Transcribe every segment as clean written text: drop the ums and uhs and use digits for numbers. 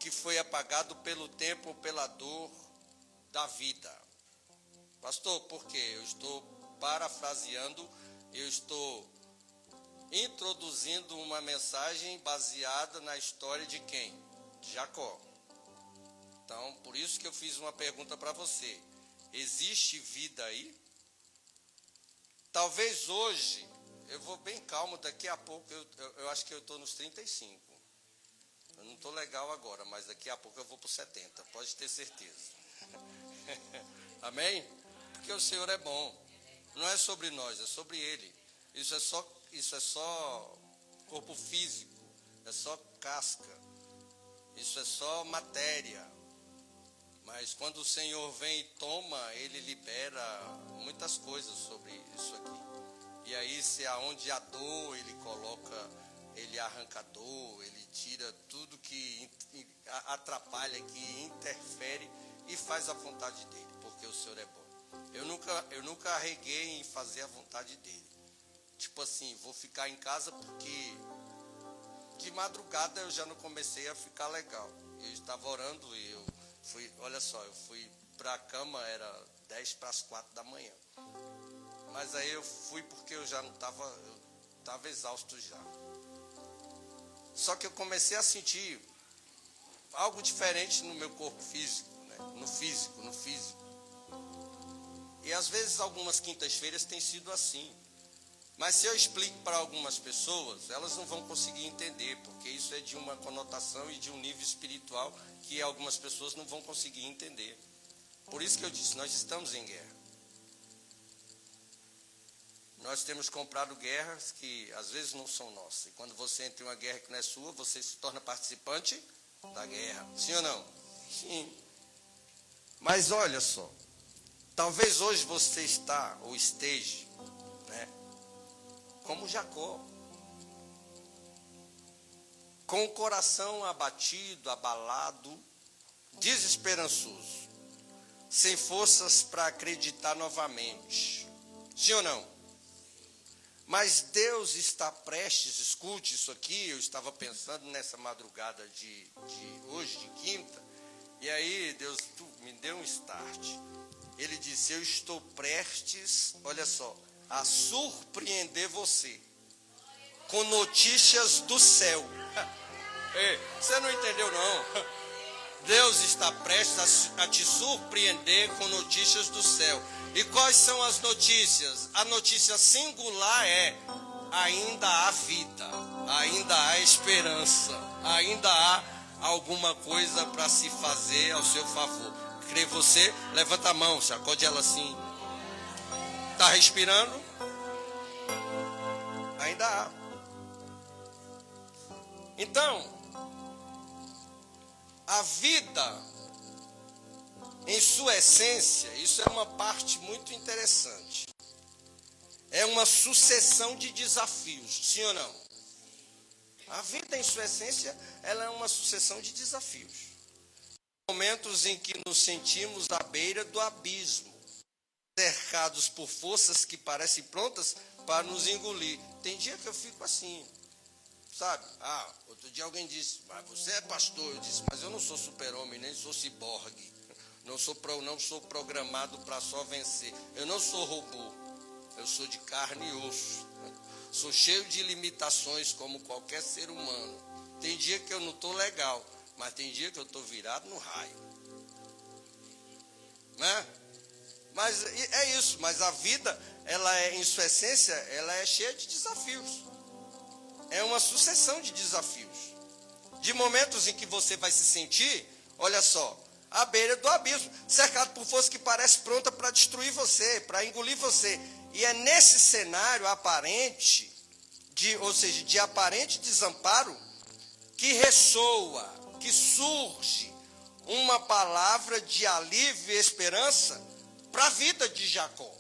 que foi apagado pelo tempo ou pela dor da vida. Pastor, por quê? Eu estou parafraseando, eu estou introduzindo uma mensagem baseada na história de quem? De Jacó. Então, por isso que eu fiz uma pergunta para você. Existe vida aí? Talvez hoje, eu vou bem calmo, daqui a pouco, eu acho que eu estou nos 35. Eu não estou legal agora, mas daqui a pouco eu vou para os 70, pode ter certeza. Amém? Porque o Senhor é bom. Não é sobre nós, é sobre Ele. Isso é só corpo físico, é só casca, isso é só matéria. Mas quando o Senhor vem e toma, Ele libera muitas coisas sobre isso aqui. E aí, se aonde há dor, Ele coloca, Ele arranca a dor, Ele tira tudo que atrapalha, que interfere e faz a vontade dEle, porque o Senhor é bom. Eu nunca arreguei em fazer a vontade dEle. Tipo assim, vou ficar em casa porque de madrugada eu já não comecei a ficar legal. Eu estava orando e eu fui para a cama, era 10 para as 4 da manhã. Mas aí eu fui porque eu já não estava, eu estava exausto já. Só que eu comecei a sentir algo diferente no meu corpo físico, né? No físico. E às vezes algumas quintas-feiras tem sido assim. Mas se eu explico para algumas pessoas, elas não vão conseguir entender, porque isso é de uma conotação e de um nível espiritual que algumas pessoas não vão conseguir entender. Por isso que eu disse, nós estamos em guerra. Nós temos comprado guerras que às vezes não são nossas. E quando você entra em uma guerra que não é sua, você se torna participante da guerra. Sim ou não? Sim. Mas olha só, talvez hoje você está ou esteja, né, como Jacó, com o coração abatido, abalado, desesperançoso, sem forças para acreditar novamente. Sim ou não? Mas Deus está prestes, escute isso aqui, eu estava pensando nessa madrugada de hoje, de quinta, e aí Deus me deu um start. Ele disse, eu estou prestes, olha só, a surpreender você com notícias do céu. Ei, você não entendeu não? Deus está prestes a te surpreender com notícias do céu. E quais são as notícias? A notícia singular é: ainda há vida, ainda há esperança, ainda há alguma coisa para se fazer ao seu favor. Crê você? Levanta a mão, sacode ela assim. Está respirando? Ainda há. Então, a vida, em sua essência, isso é uma parte muito interessante. É uma sucessão de desafios, sim ou não? A vida, em sua essência, ela é uma sucessão de desafios. Momentos em que nos sentimos à beira do abismo, cercados por forças que parecem prontas para nos engolir. Tem dia que eu fico assim, sabe? Outro dia alguém disse, mas você é pastor. Eu disse, mas eu não sou super-homem, nem sou ciborgue. Não sou programado para só vencer. Eu não sou robô. Eu sou de carne e osso. Sou cheio de limitações como qualquer ser humano. Tem dia que eu não estou legal, mas tem dia que eu estou virado no raio. Né? Mas é isso. Mas a vida, ela é, em sua essência, ela é cheia de desafios. É uma sucessão de desafios. De momentos em que você vai se sentir, olha só, à beira do abismo, cercado por forças que parecem pronta para destruir você, para engolir você. E é nesse cenário aparente, de aparente desamparo, que ressoa, que surge uma palavra de alívio e esperança para a vida de Jacó.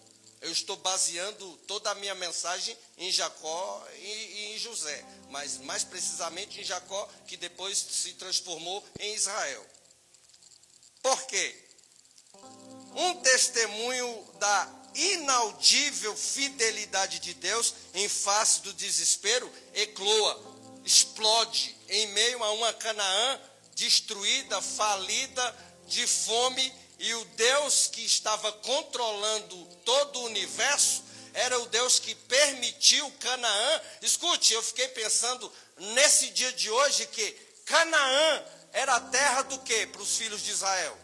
Eu estou baseando toda a minha mensagem em Jacó e em José, mas mais precisamente em Jacó, que depois se transformou em Israel. Por quê? Um testemunho da inaudível fidelidade de Deus em face do desespero ecloa, explode em meio a uma Canaã destruída, falida, de fome, e o Deus que estava controlando todo o universo era o Deus que permitiu Canaã. Escute, eu fiquei pensando nesse dia de hoje que Canaã era a terra do quê para os filhos de Israel?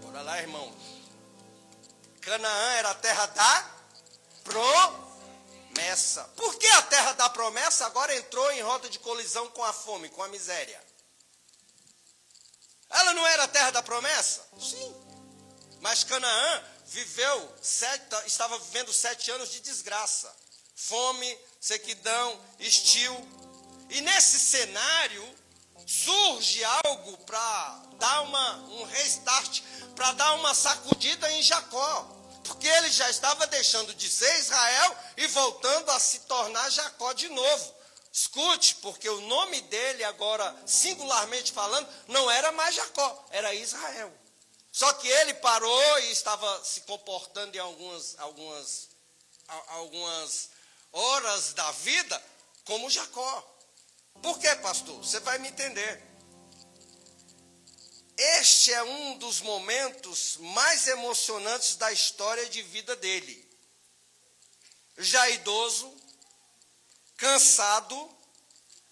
Bora lá, irmão. Canaã era a terra da promessa. Por que a terra da promessa agora entrou em rota de colisão com a fome, com a miséria? Ela não era a terra da promessa? Sim. Mas Canaã estava vivendo 7 anos de desgraça. Fome, sequidão, estio. E nesse cenário surge algo para dar um restart, para dar uma sacudida em Jacó. Porque ele já estava deixando de ser Israel e voltando a se tornar Jacó de novo. Escute, porque o nome dele agora, singularmente falando, não era mais Jacó, era Israel. Só que ele parou e estava se comportando em algumas horas da vida como Jacó. Por quê, pastor? Você vai me entender. Este é um dos momentos mais emocionantes da história de vida dele. Já idoso, cansado,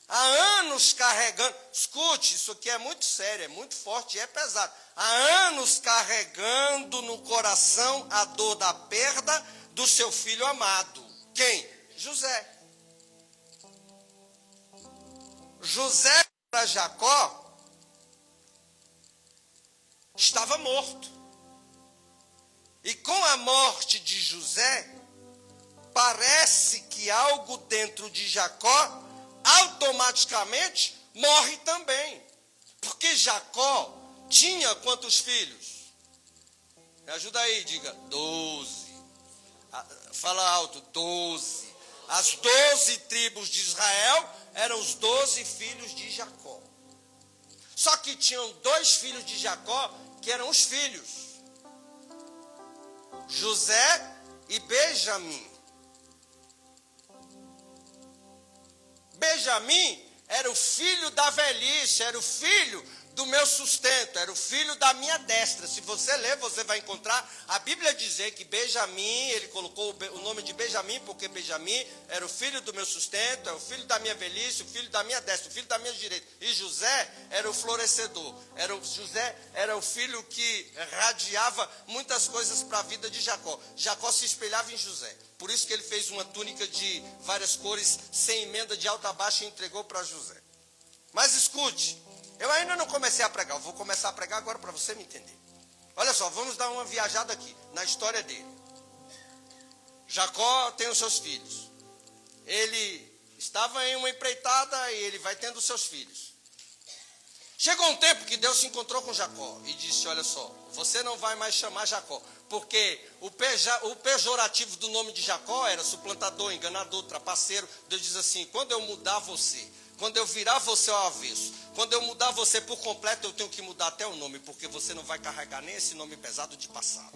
há anos carregando. Escute, isso aqui é muito sério, é muito forte e é pesado. Há anos carregando no coração a dor da perda do seu filho amado. Quem? José. José para Jacó estava morto. E com a morte de José, parece que algo dentro de Jacó automaticamente morre também. Porque Jacó tinha quantos filhos? Me ajuda aí, diga 12. Fala alto, 12. As 12 tribos de Israel eram os 12 filhos de Jacó. Só que tinham 2 filhos de Jacó que eram os filhos, José e Benjamim. Benjamim era o filho da velhice, era o filho do meu sustento, era o filho da minha destra. Se você ler, você vai encontrar a Bíblia dizer que Benjamim, ele colocou o nome de Benjamim, porque Benjamim era o filho do meu sustento, é o filho da minha velhice, o filho da minha destra, o filho da minha direita. E José era o florescedor, José era o filho que radiava muitas coisas para a vida de Jacó. Jacó se espelhava em José. Por isso que ele fez uma túnica de várias cores, sem emenda, de alta a baixa, e entregou para José. Mas escute, eu ainda não comecei a pregar, eu vou começar a pregar agora para você me entender. Olha só, vamos dar uma viajada aqui, na história dele. Jacó tem os seus filhos. Ele estava em uma empreitada e ele vai tendo os seus filhos. Chegou um tempo que Deus se encontrou com Jacó e disse, olha só, você não vai mais chamar Jacó, porque o pejorativo do nome de Jacó era suplantador, enganador, trapaceiro. Deus diz assim, quando eu mudar você, quando eu virar você ao avesso, quando eu mudar você por completo, eu tenho que mudar até o nome, porque você não vai carregar nem esse nome pesado de passado.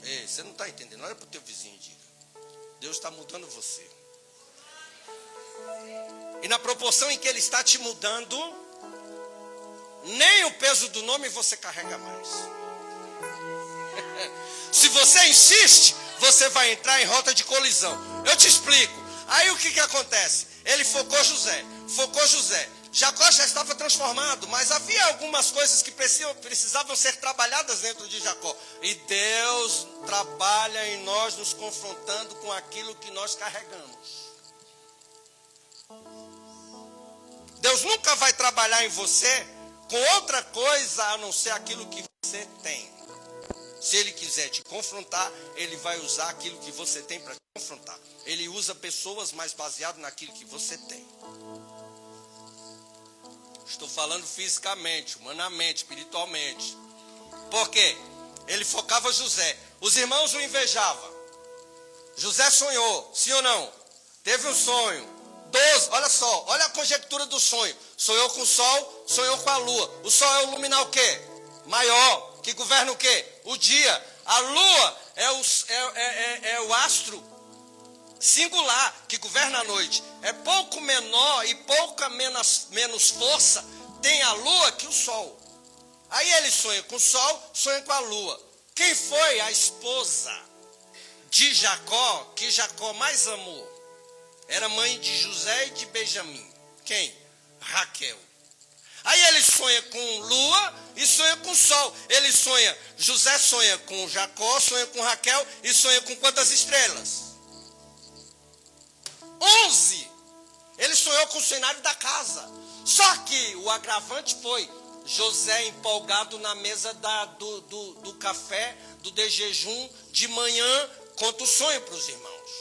Ei, você não está entendendo, olha para o teu vizinho e diga, Deus está mudando você. E na proporção em que Ele está te mudando, nem o peso do nome você carrega mais. Se você insiste, você vai entrar em rota de colisão. Eu te explico. Aí o que acontece? Ele focou José. Jacó já estava transformado, mas havia algumas coisas que precisavam ser trabalhadas dentro de Jacó. E Deus trabalha em nós, nos confrontando com aquilo que nós carregamos. Deus nunca vai trabalhar em você com outra coisa a não ser aquilo que você tem. Se Ele quiser te confrontar, Ele vai usar aquilo que você tem para te confrontar. Ele usa pessoas, mas baseado naquilo que você tem. Estou falando fisicamente, humanamente, espiritualmente. Por quê? Ele focava José. Os irmãos o invejavam. José sonhou, sim ou não? Teve um sonho. 12, olha só, olha a conjectura do sonho. Sonhou com o sol, sonhou com a lua. O sol é o luminar o quê? Maior, que governa o quê? O dia. A lua é o astro singular, que governa a noite. é pouco menor e pouca menos força tem a lua que o sol. Aí ele sonha com o sol, sonha com a lua. Quem foi a esposa de Jacó, que Jacó mais amou? Era mãe de José e de Benjamim. Quem? Raquel. Aí ele sonha com lua e sonha com sol. Ele sonha, José sonha com Jacó, sonha com Raquel e sonha com quantas estrelas? 11. Ele sonhou com o cenário da casa. Só que o agravante foi José empolgado na mesa do café, de jejum, de manhã, conta o sonho para os irmãos.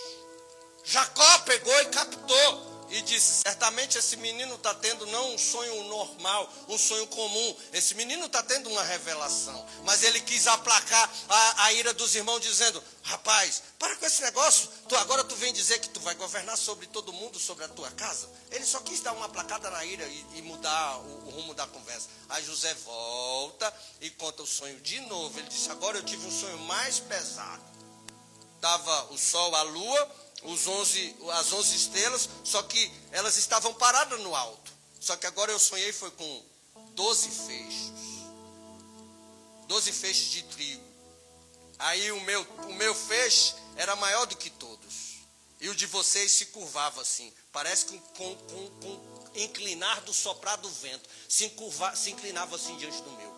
Jacó pegou e captou e disse, certamente esse menino está tendo não um sonho normal, um sonho comum. Esse menino está tendo uma revelação. Mas ele quis aplacar a ira dos irmãos dizendo, rapaz, para com esse negócio. Agora tu vem dizer que tu vai governar sobre todo mundo, sobre a tua casa. Ele só quis dar uma aplacada na ira e mudar o rumo da conversa. Aí José volta e conta o sonho de novo. Ele disse, agora eu tive um sonho mais pesado. Estava o sol, a lua, as 11 estrelas, só que elas estavam paradas no alto. Só que agora eu sonhei foi com 12 feixes. 12 feixes de trigo. Aí o meu feixe era maior do que todos. E o de vocês se curvava assim. Parece com inclinar do soprar do vento. Se inclinava assim diante do meu.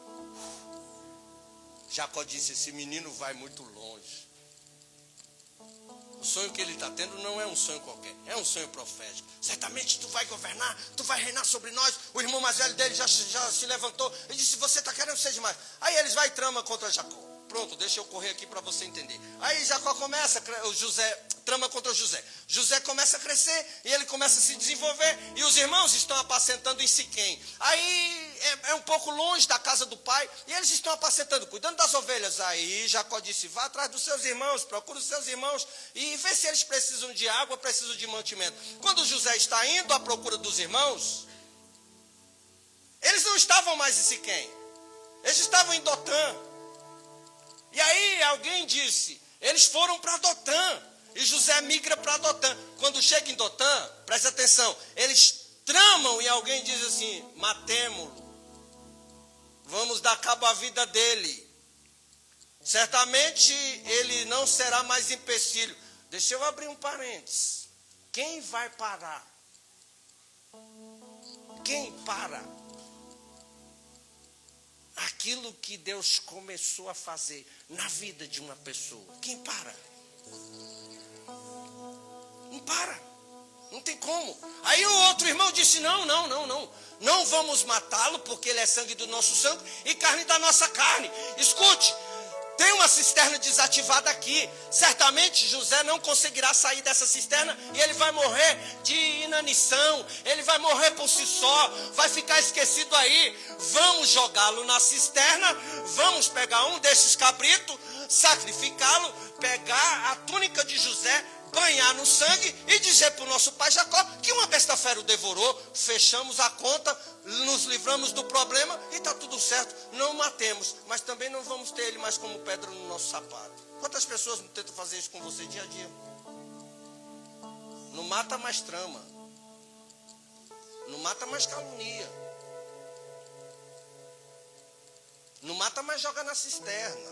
Jacó disse, esse menino vai muito longe. O sonho que ele está tendo não é um sonho qualquer, é um sonho profético. Certamente tu vai governar, tu vai reinar sobre nós. O irmão mais velho dele já se levantou e disse, você está querendo ser demais. Aí eles vai e trama contra Jacó. Pronto, deixa eu correr aqui para você entender. Aí Jacó começa, trama contra José. José começa a crescer e ele começa a se desenvolver. E os irmãos estão apacentando em Siquém. Aí é um pouco longe da casa do pai. E eles estão apacentando, cuidando das ovelhas. Aí Jacó disse, vá atrás dos seus irmãos, procura os seus irmãos e vê se eles precisam de água, precisam de mantimento. Quando José está indo à procura dos irmãos, eles não estavam mais em Siquém. Eles estavam em Dotã. E aí alguém disse, eles foram para Dotã. E José migra para Dotã. Quando chega em Dotã, preste atenção, eles tramam e alguém diz assim, matemo-lo. Vamos dar cabo à vida dele. Certamente ele não será mais empecilho. Deixa eu abrir um parênteses. Quem vai parar? Quem para? Aquilo que Deus começou a fazer na vida de uma pessoa. Quem para? Não para. Não tem como. Aí o outro irmão disse, não vamos matá-lo porque ele é sangue do nosso sangue e carne da nossa carne. Escute, tem uma cisterna desativada aqui. Certamente José não conseguirá sair dessa cisterna e ele vai morrer de inanição. Ele vai morrer por si só. Vai ficar esquecido aí. Vamos jogá-lo na cisterna. Vamos pegar um desses cabritos, sacrificá-lo, pegar a túnica de José, banhar no sangue e dizer para o nosso pai Jacó que uma besta fera o devorou. Fechamos a conta, nos livramos do problema e está tudo certo. Não matemos, mas também não vamos ter ele mais como pedra no nosso sapato. Quantas pessoas não tentam fazer isso com você dia a dia? Não mata mais trama. Não mata mais calunia. Não mata mais joga na cisterna.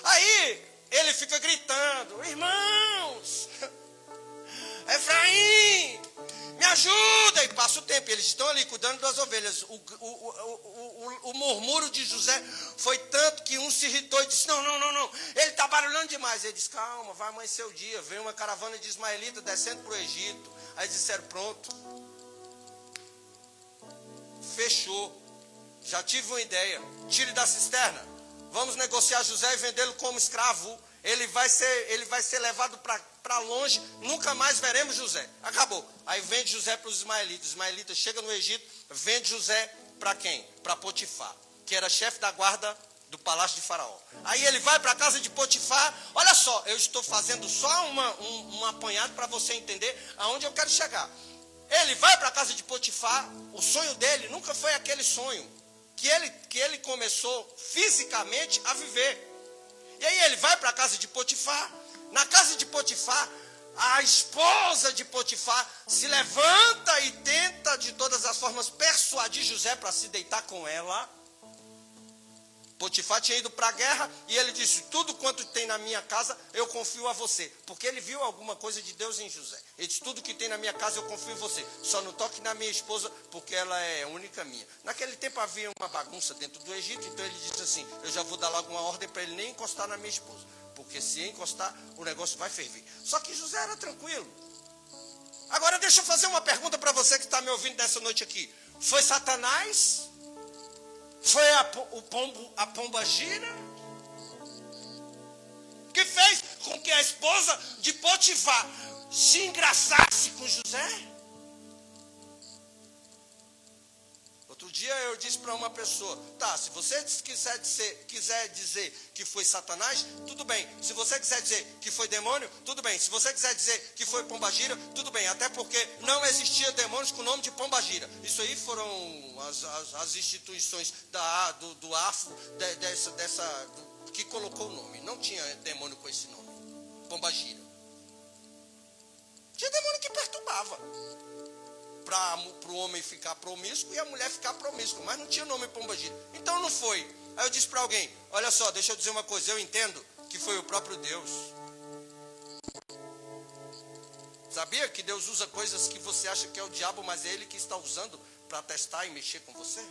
Aí ele fica gritando, irmãos, Efraim, me ajuda. E passa o tempo, eles estão ali cuidando das ovelhas. O murmúrio de José foi tanto que um se irritou e disse, não, ele está barulhando demais. Ele disse, calma, vai amanhecer o dia. Veio uma caravana de ismaelitas descendo para o Egito. Aí disseram, pronto, fechou, já tive uma ideia, tire da cisterna. Vamos negociar José e vendê-lo como escravo. Ele vai ser levado para longe. Nunca mais veremos José. Acabou. Aí vende José para os ismaelitas. Os ismaelitas chegam no Egito. Vende José para quem? Para Potifar, que era chefe da guarda do palácio de Faraó. Aí ele vai para a casa de Potifar. Olha só, eu estou fazendo só um apanhado para você entender aonde eu quero chegar. Ele vai para a casa de Potifar. O sonho dele nunca foi aquele sonho que ele começou fisicamente a viver. E aí ele vai para a casa de Potifar. Na casa de Potifar, a esposa de Potifar se levanta e tenta de todas as formas persuadir José para se deitar com ela. Potifar tinha ido para a guerra e ele disse: tudo quanto tem na minha casa eu confio a você, porque ele viu alguma coisa de Deus em José. Ele disse: tudo que tem na minha casa eu confio em você, só não toque na minha esposa, porque ela é única minha. Naquele tempo havia uma bagunça dentro do Egito, então ele disse assim: eu já vou dar logo uma ordem para ele nem encostar na minha esposa, porque se encostar o negócio vai ferver. Só que José era tranquilo. Agora deixa eu fazer uma pergunta para você que está me ouvindo nessa noite aqui: foi Satanás? Foi a pomba gira que fez com que a esposa de Potifar se engraçasse com José? Outro dia eu disse para uma pessoa: tá, se você quiser dizer que foi Satanás, tudo bem. Se você quiser dizer que foi demônio, tudo bem. Se você quiser dizer que foi pombagira, tudo bem. Até porque não existia demônios com o nome de pombagira. Isso aí foram as instituições do AFO, que colocou o nome. Não tinha demônio com esse nome, pombagira. Tinha demônio que perturbava, para o homem ficar promíscuo e a mulher ficar promíscua, mas não tinha nome pombagira. Então não foi. Aí eu disse para alguém: olha só, deixa eu dizer uma coisa, eu entendo que foi o próprio Deus. Sabia que Deus usa coisas que você acha que é o diabo, mas é ele que está usando para testar e mexer com você?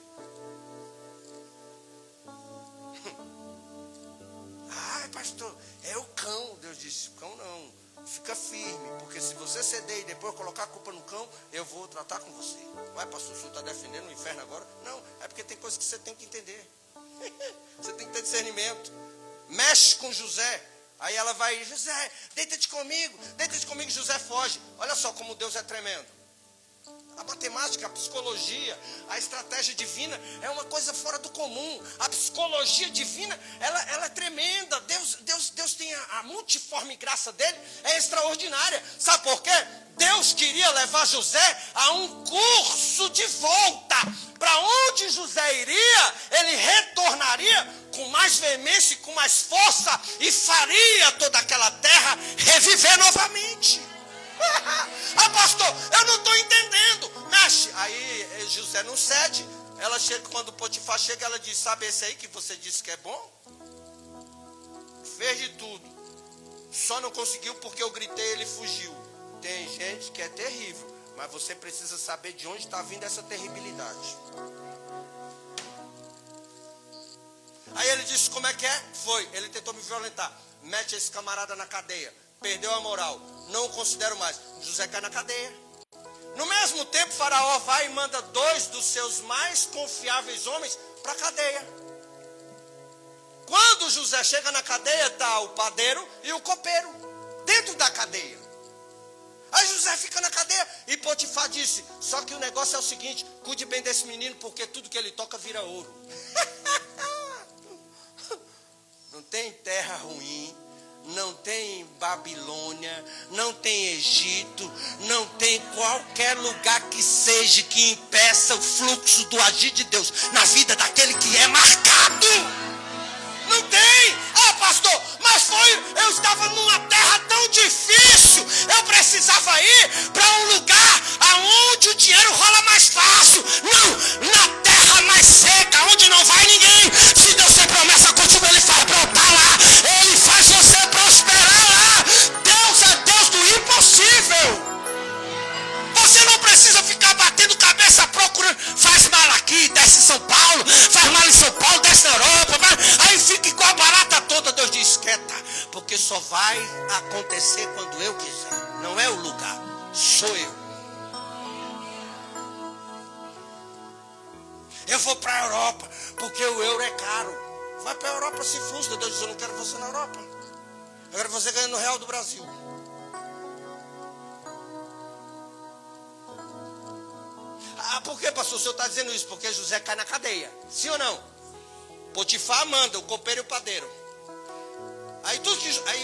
Ai, pastor, é o cão. Deus disse: cão não. Fica firme, porque se você ceder e depois colocar a culpa no cão, eu vou tratar com você. Vai, pastor, o senhor está defendendo o inferno agora? Não, é porque tem coisas que você tem que entender. Você tem que ter discernimento. Mexe com José. Aí ela vai: José, deita-te comigo, José foge. Olha só como Deus é tremendo. A matemática, a psicologia, a estratégia divina é uma coisa fora do comum. A psicologia divina, ela é tremenda. Deus tem a multiforme graça dele, é extraordinária. Sabe por quê? Deus queria levar José a um curso de volta. Para onde José iria, ele retornaria com mais veemência, com mais força, e faria toda aquela terra reviver novamente. Ah, pastor, eu não estou entendendo. Mexe. Aí José não cede. Ela chega, quando Potifar chega, ela diz: sabe esse aí que você disse que é bom? Fez de tudo, só não conseguiu porque eu gritei, ele fugiu. Tem gente que é terrível, mas você precisa saber de onde está vindo essa terribilidade. Aí ele disse: como é que é? Foi, ele tentou me violentar. Mete esse camarada na cadeia. Perdeu a moral, não o considero mais. José cai na cadeia. No mesmo tempo, Faraó vai e manda 2 dos seus mais confiáveis homens para a cadeia. Quando José chega na cadeia, está o padeiro e o copeiro dentro da cadeia. Aí José fica na cadeia e Potifar disse: só que o negócio é o seguinte, cuide bem desse menino, porque tudo que ele toca vira ouro. Não tem terra ruim, não tem Babilônia, não tem Egito, não tem qualquer lugar que seja que impeça o fluxo do agir de Deus na vida daquele que é marcado. Não tem. Ah, pastor, mas eu estava numa terra tão difícil, eu precisava ir para um lugar aonde o dinheiro rola mais fácil. Não, na terra mais seca, onde não vai ninguém. Se Deus tem promessa contigo, ele faz brotar lá, ele faz você prosperar lá. Deus é Deus do impossível. Você não precisa ficar batendo cabeça procurando. Faz mal aqui, desce em São Paulo, faz mal em São Paulo, desce na Europa, aí fica igual a barata toda. Deus diz: quieta, porque só vai acontecer quando eu quiser. Não é o lugar, sou eu. Eu vou para a Europa, porque o euro é caro. Vai para a Europa, se frustra. Deus diz: eu não quero você na Europa, eu quero você ganhando o real do Brasil. Ah, por que, pastor, o senhor está dizendo isso? Porque José cai na cadeia, sim ou não? Potifar manda o copeiro e o padeiro. Aí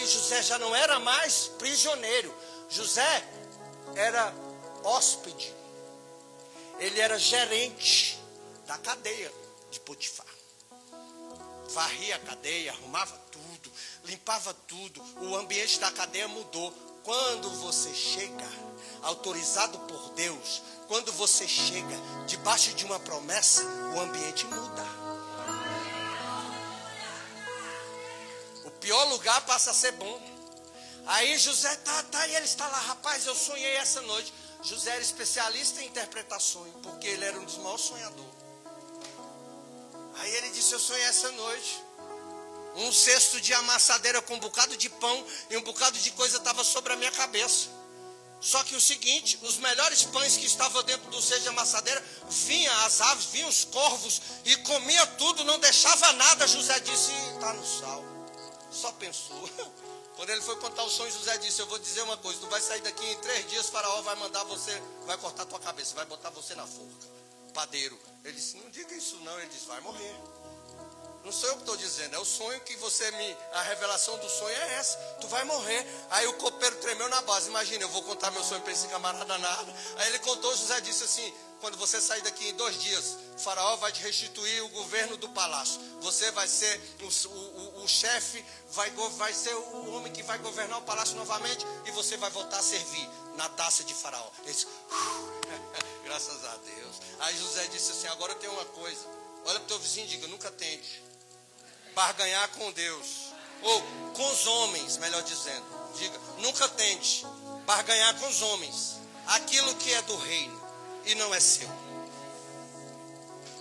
José já não era mais prisioneiro. José era hóspede. Ele era gerente da cadeia de Potifar. Varria a cadeia, arrumava tudo, limpava tudo. O ambiente da cadeia mudou. Quando você chega autorizado por Deus, quando você chega debaixo de uma promessa, o ambiente muda. O pior lugar passa a ser bom. Aí José e ele está lá, rapaz, eu sonhei essa noite. José era especialista em interpretar sonho, porque ele era um dos maiores sonhadores. Aí ele disse, eu sonhei essa noite. Um cesto de amassadeira com um bocado de pão e um bocado de coisa estava sobre a minha cabeça. Só que o seguinte, os melhores pães que estavam dentro do cesto de amassadeira, vinham as aves, vinham os corvos e comia tudo, não deixava nada. José disse, está no sal. Só pensou. Quando ele foi contar o sonho, José disse, eu vou dizer uma coisa, tu vai sair daqui em 3 dias, Faraó vai mandar você, vai cortar tua cabeça, vai botar você na forca. Padeiro. Ele disse, não diga isso não. Ele disse, vai morrer. Não sou eu que estou dizendo, é o sonho que a revelação do sonho é essa, tu vai morrer. Aí o copeiro tremeu na base, imagina, eu vou contar meu sonho para esse camarada nada. Aí ele contou, José disse assim, quando você sair daqui em 2 dias, Faraó vai te restituir o governo do palácio. Você vai ser o chefe, vai ser o homem que vai governar o palácio novamente e você vai voltar a servir na taça de Faraó. Ele disse, graças a Deus. Aí José disse assim, agora eu tenho uma coisa, olha para o teu vizinho e diga, nunca tente barganhar com Deus, ou com os homens, melhor dizendo. Diga, nunca tente barganhar com os homens aquilo que é do reino e não é seu.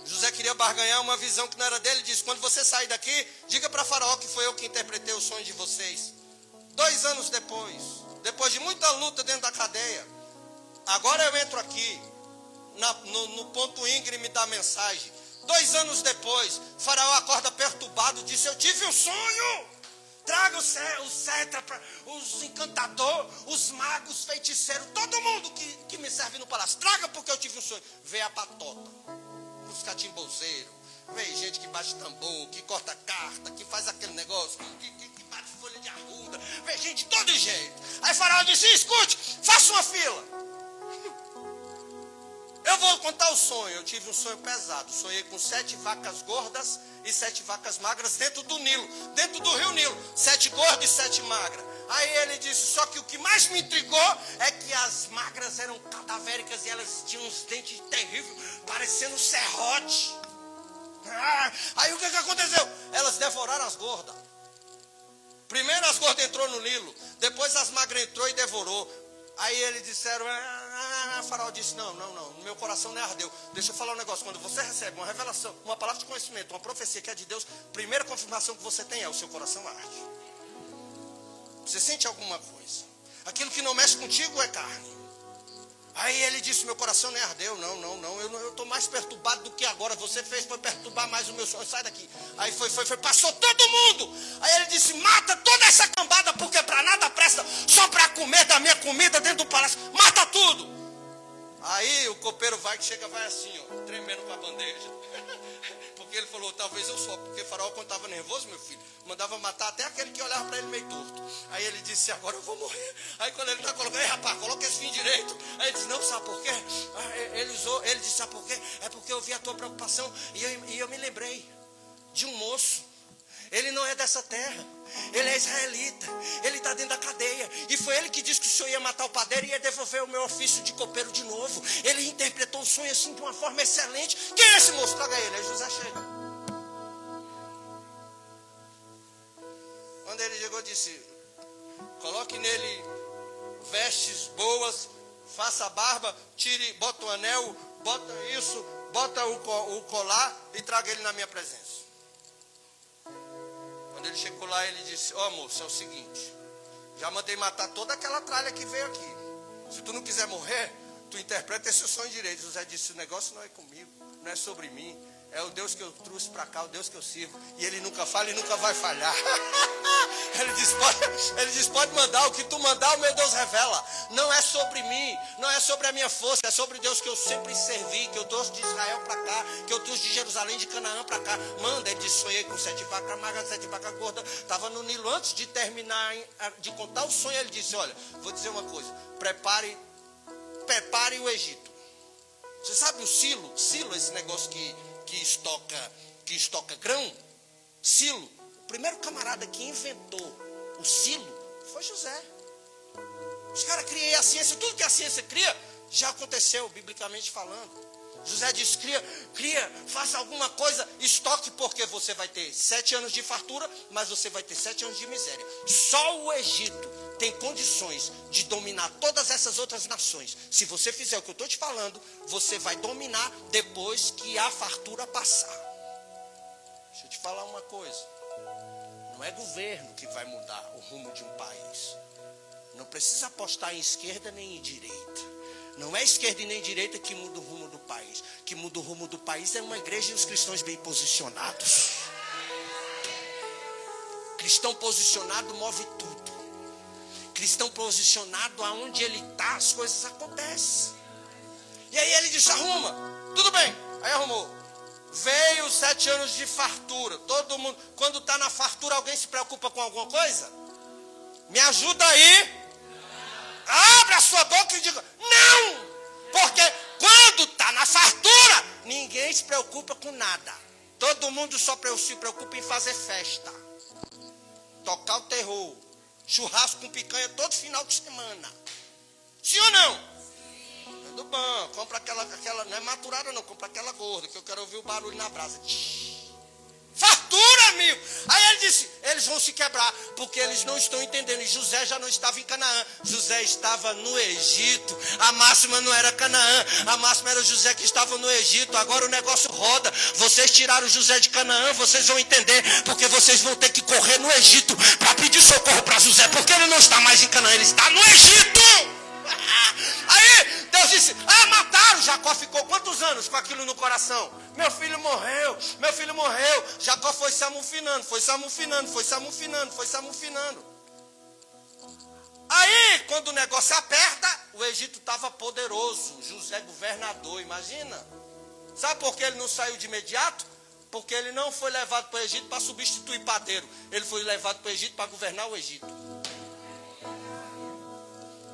José queria barganhar uma visão que não era dele. Ele disse, quando você sair daqui, diga para Faraó que foi eu que interpretei o sonho de vocês. 2 anos depois de muita luta dentro da cadeia, agora eu entro aqui no ponto íngreme da mensagem. 2 anos depois, Faraó acorda perturbado, disse, eu tive um sonho. Traga o sétrapa, os encantadores, os magos, feiticeiros, todo mundo que me serve no palácio. Traga porque eu tive um sonho. Vê a patota, os catimbozeiros, vê gente que bate tambor, que corta carta, que faz aquele negócio, que bate folha de arruda. Vê gente de todo jeito. Aí Faraó disse, escute, faça uma fila. Eu vou contar o sonho. Eu tive um sonho pesado. Sonhei com 7 vacas gordas e 7 vacas magras dentro do Nilo, dentro do rio Nilo. 7 gordas e 7 magras. Aí ele disse, só que o que mais me intrigou é que as magras eram cadavéricas e elas tinham uns dentes terríveis, parecendo serrote. Aí o que aconteceu? Elas devoraram as gordas. Primeiro as gordas entrou no Nilo, depois as magras entrou e devorou. Aí eles disseram, Faraó disse, não, no meu coração não ardeu. Deixa eu falar um negócio, quando você recebe uma revelação, uma palavra de conhecimento, uma profecia que é de Deus, a primeira confirmação que você tem é o seu coração arde. Você sente alguma coisa. Aquilo que não mexe contigo é carne. Aí ele disse, meu coração nem ardeu, não, eu estou mais perturbado do que agora, você foi perturbar mais o meu sonho, sai daqui. Aí foi, passou todo mundo. Aí ele disse, mata toda essa cambada, porque para nada presta, só para comer da minha comida dentro do palácio, mata tudo. Aí o copeiro vai assim, ó, tremendo com a bandeja. Porque ele falou, talvez eu só, porque Faraó, quando estava nervoso, meu filho, mandava matar até aquele que olhava para ele meio torto. Aí ele disse, agora eu vou morrer. Aí quando ele está colocando, rapaz, coloca esse fim direito. Aí ele disse, não, sabe por quê? Ele disse, sabe por quê? É porque eu vi a tua preocupação e eu me lembrei de um moço. Ele não é dessa terra, ele é israelita, ele está dentro da cadeia. E foi ele que disse que o senhor ia matar o padeiro e ia devolver o meu ofício de copeiro de novo. Ele interpretou o sonho assim de uma forma excelente. Quem é esse moço? Traga ele. Aí José chega. Quando ele chegou, disse, coloque nele vestes boas, faça a barba, tire, bota o anel, bota isso, bota o colar e traga ele na minha presença. Quando ele chegou lá, ele disse, moço, é o seguinte, já mandei matar toda aquela tralha que veio aqui. Se tu não quiser morrer, tu interpreta esse sonho direito. José disse, o negócio não é comigo, não é sobre mim. É o Deus que eu trouxe para cá, o Deus que eu sirvo. E ele nunca falha e nunca vai falhar. Ele diz, pode mandar, o que tu mandar, o meu Deus revela. Não é sobre mim, não é sobre a minha força, é sobre Deus que eu sempre servi, que eu trouxe de Israel para cá, que eu trouxe de Jerusalém, de Canaã para cá. Manda, ele disse, sonhei com 7 vacas magras, 7 vacas gordas. Estava no Nilo, antes de terminar, de contar o sonho, ele disse, olha, vou dizer uma coisa, prepare o Egito. Você sabe o silo, esse negócio que estoca grão, silo. O primeiro camarada que inventou o silo foi José. Os caras criam a ciência, tudo que a ciência cria, já aconteceu, biblicamente falando. José diz, cria, faça alguma coisa, estoque, porque você vai ter 7 anos de fartura, mas você vai ter 7 anos de miséria. Só o Egito tem condições de dominar todas essas outras nações. Se você fizer o que eu estou te falando, você vai dominar depois que a fartura passar. Deixa eu te falar uma coisa. Não é governo que vai mudar o rumo de um país. Não precisa apostar em esquerda nem em direita. Não é esquerda e nem direita que muda o rumo do país. Que muda o rumo do país é uma igreja e os cristãos bem posicionados. Cristão posicionado move tudo. Cristão posicionado, aonde ele está, as coisas acontecem. E aí ele disse, arruma. Tudo bem. Aí arrumou. Veio 7 anos de fartura. Todo mundo, quando está na fartura, alguém se preocupa com alguma coisa? Me ajuda aí. Abra a sua boca e diga, não! Porque quando está na fartura, ninguém se preocupa com nada. Todo mundo só se preocupa em fazer festa. Tocar o terror. Churrasco com picanha todo final de semana. Sim ou não? É do bom. Compra aquela, não é maturada não, compra aquela gorda, que eu quero ouvir o barulho na brasa. Fartura, amigo. Aí ele disse, eles vão se quebrar, porque eles não estão entendendo. E José já não estava em Canaã, José estava no Egito. A máxima não era Canaã, a máxima era José que estava no Egito. Agora o negócio roda. Vocês tiraram José de Canaã, vocês vão entender, porque vocês vão ter que correr no Egito para pedir socorro para José, porque ele não está mais em Canaã, ele está no Egito. Aí Deus disse, mataram. Jacó ficou quantos anos com aquilo no coração? Meu filho morreu. Jacó foi se amufinando. Aí, quando o negócio aperta, o Egito estava poderoso. José governador, imagina. Sabe por que ele não saiu de imediato? Porque ele não foi levado para o Egito para substituir padeiro. Ele foi levado para o Egito para governar o Egito.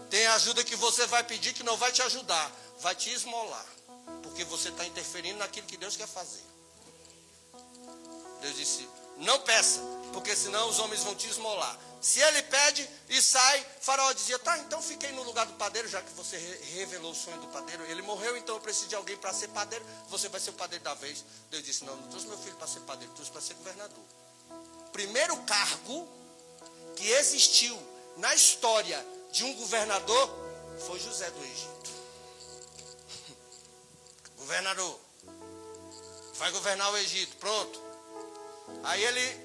Tem ajuda que você vai pedir que não vai te ajudar. Vai te esmolar. Porque você está interferindo naquilo que Deus quer fazer. Deus disse, não peça, porque senão os homens vão te esmolar. Se ele pede e sai, Faraó dizia, tá, então fiquei no lugar do padeiro, já que você revelou o sonho do padeiro. Ele morreu, então eu preciso de alguém para ser padeiro. Você vai ser o padeiro da vez. Deus disse, não trouxe meu filho para ser padeiro, trouxe para ser governador. Primeiro cargo que existiu na história de um governador foi José do Egito. Governador, vai governar o Egito, pronto. Aí ele,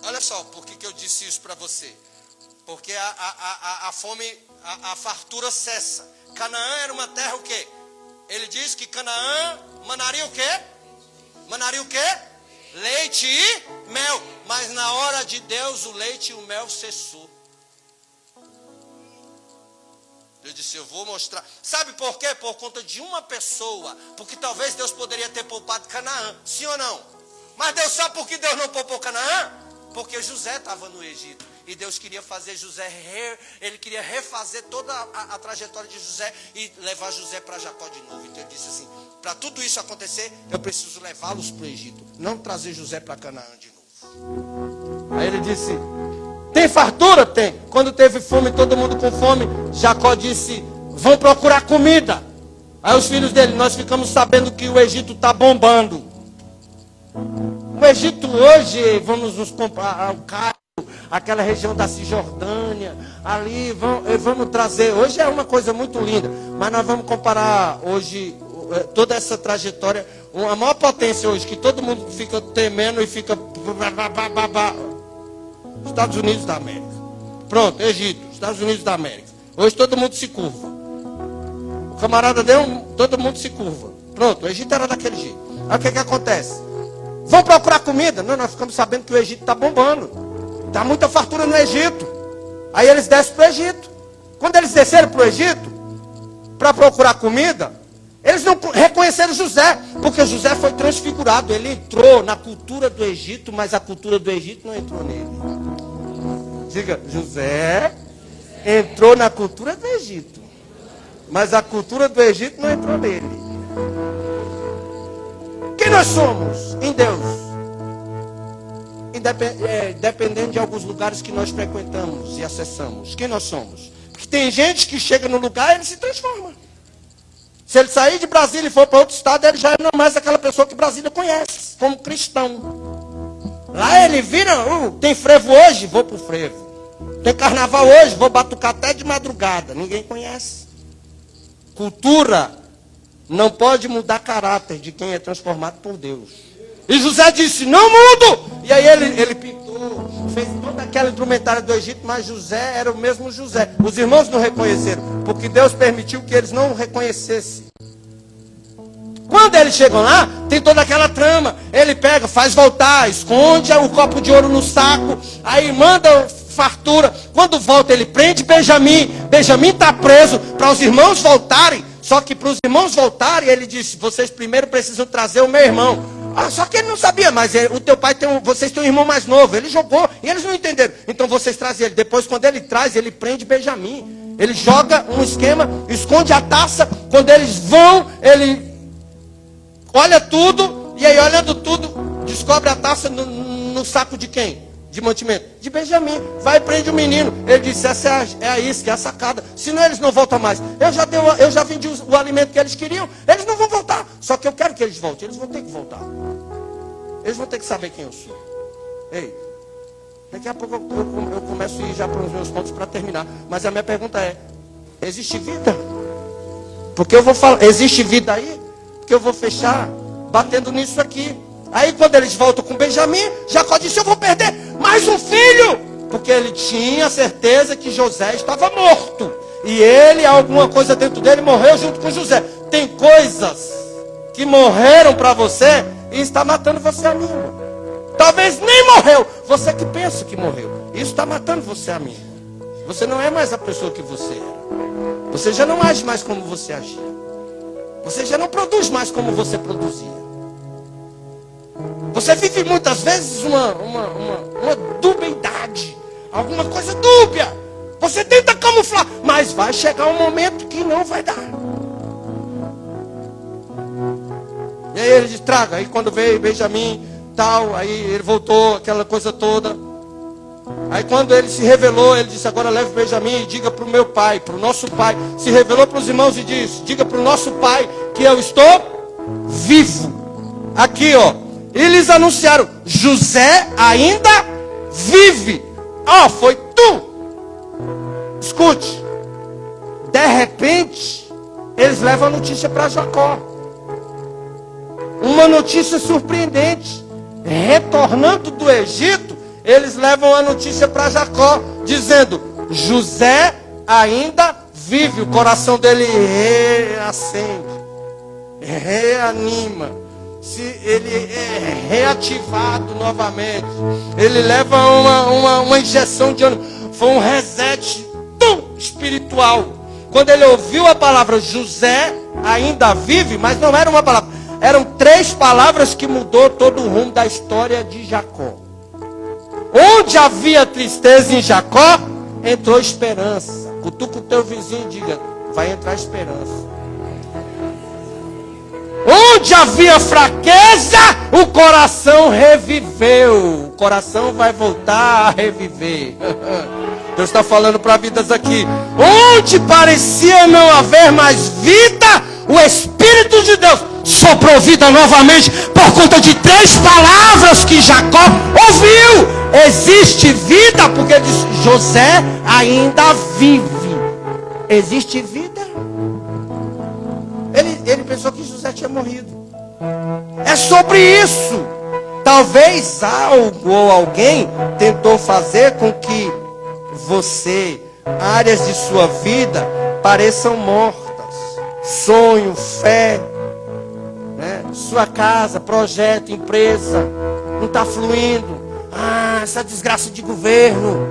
olha só, por que eu disse isso para você? Porque a fome, a fartura cessa. Canaã era uma terra o quê? Ele diz que Canaã manaria o quê? Manaria o quê? Leite e mel. Mas na hora de Deus o leite e o mel cessou. Eu disse, eu vou mostrar. Sabe por quê? Por conta de uma pessoa. Porque talvez Deus poderia ter poupado Canaã. Sim ou não? Mas Deus sabe por que Deus não poupou Canaã? Porque José estava no Egito. E Deus queria fazer José, ele queria refazer toda a trajetória de José e levar José para Jacó de novo. Então ele disse assim, para tudo isso acontecer, eu preciso levá-los para o Egito. Não trazer José para Canaã de novo. Aí ele disse, tem fartura? Tem. Quando teve fome, todo mundo com fome, Jacó disse, vão procurar comida. Aí os filhos dele, nós ficamos sabendo que o Egito está bombando. O Egito hoje, vamos nos comprar o Cairo, aquela região da Cisjordânia, ali, vamos trazer, hoje é uma coisa muito linda, mas nós vamos comparar hoje, toda essa trajetória, a maior potência hoje, que todo mundo fica temendo e fica... Estados Unidos da América. Pronto, Egito, Estados Unidos da América. Hoje todo mundo se curva. O camarada deu, todo mundo se curva. Pronto, o Egito era daquele jeito. Aí o que acontece? Vão procurar comida? Não, nós ficamos sabendo que o Egito está bombando. Está muita fartura no Egito. Aí eles descem para o Egito. Quando eles desceram para o Egito, para procurar comida, eles não reconheceram José, porque José foi transfigurado. Ele entrou na cultura do Egito, mas a cultura do Egito não entrou nele. Diga, José entrou na cultura do Egito, mas a cultura do Egito não entrou nele. Quem nós somos em Deus? Dependendo de alguns lugares que nós frequentamos e acessamos. Quem nós somos? Porque tem gente que chega no lugar e ele se transforma. Se ele sair de Brasília e for para outro estado, ele já não é mais aquela pessoa que Brasília conhece, como cristão. Lá ele vira, tem frevo hoje, vou pro frevo. Tem carnaval hoje, vou batucar até de madrugada. Ninguém conhece. Cultura não pode mudar caráter de quem é transformado por Deus. E José disse, não mudo! E aí ele pintou, fez toda aquela indumentária do Egito, mas José era o mesmo José. Os irmãos não reconheceram, porque Deus permitiu que eles não o reconhecessem. Quando eles chegam lá, tem toda aquela trama. Ele pega, faz voltar, esconde o copo de ouro no saco, aí manda fartura. Quando volta, ele prende Benjamim. Benjamim está preso para os irmãos voltarem. Só que para os irmãos voltarem, ele disse, vocês primeiro precisam trazer o meu irmão. Só que ele não sabia, mas o teu pai vocês têm um irmão mais novo. Ele jogou e eles não entenderam. Então vocês trazem ele. Depois, quando ele traz, ele prende Benjamim. Ele joga um esquema, esconde a taça. Quando eles vão, ele olha tudo. E aí, olhando tudo, descobre a taça no saco de quem? De mantimento? De Benjamim. Vai e prende o menino. Ele disse, essa é a isca, é a sacada. Senão eles não voltam mais. Eu já vendi o alimento que eles queriam. Eles não vão voltar. Só que eu quero que eles voltem. Eles vão ter que voltar. Eles vão ter que saber quem eu sou. Ei, daqui a pouco eu começo a ir já para os meus pontos para terminar. Mas a minha pergunta é, existe vida? Porque eu vou falar, existe vida aí? Porque eu vou fechar batendo nisso aqui. Aí quando eles voltam com Benjamim, Jacó disse, eu vou perder mais um filho. Porque ele tinha certeza que José estava morto. E ele, alguma coisa dentro dele, morreu junto com José. Tem coisas que morreram para você e está matando você a mim. Talvez nem morreu. Você que pensa que morreu. Isso está matando você a mim. Você não é mais a pessoa que você era. Você já não age mais como você agia. Você já não produz mais como você produzia. Você vive muitas vezes uma dubiedade, alguma coisa dúbia. Você tenta camuflar, mas vai chegar um momento que não vai dar. E aí ele diz, traga. Aí quando veio Benjamim, tal, aí ele voltou, aquela coisa toda. Aí quando ele se revelou, ele disse, agora leve Benjamim e diga para o meu pai, para o nosso pai. Se revelou para os irmãos e disse, diga para o nosso pai que eu estou vivo. Aqui, ó. Eles anunciaram, José ainda vive. Foi tu. Escute. De repente, eles levam a notícia para Jacó. Uma notícia surpreendente. Retornando do Egito, eles levam a notícia para Jacó, dizendo, José ainda vive. O coração dele reacende, reanima. Se ele é reativado novamente, ele leva uma injeção de ânimo. Foi um reset espiritual. Quando ele ouviu a palavra José ainda vive, mas não era uma palavra, eram 3 palavras que mudou todo o rumo da história de Jacó. Onde havia tristeza em Jacó, entrou esperança. Cutuca o teu vizinho e diga, vai entrar esperança. Onde havia fraqueza, o coração reviveu. O coração vai voltar a reviver. Deus está falando para vidas aqui. Onde parecia não haver mais vida, o Espírito de Deus soprou vida novamente por conta de 3 palavras que Jacó ouviu. Existe vida, porque ele disse, José ainda vive. Existe vida. Ele pensou que José tinha morrido. É sobre isso. Talvez algo ou alguém tentou fazer com que você, áreas de sua vida, pareçam mortas. Sonho, fé, né? Sua casa, projeto, empresa, não está fluindo. Essa desgraça de governo.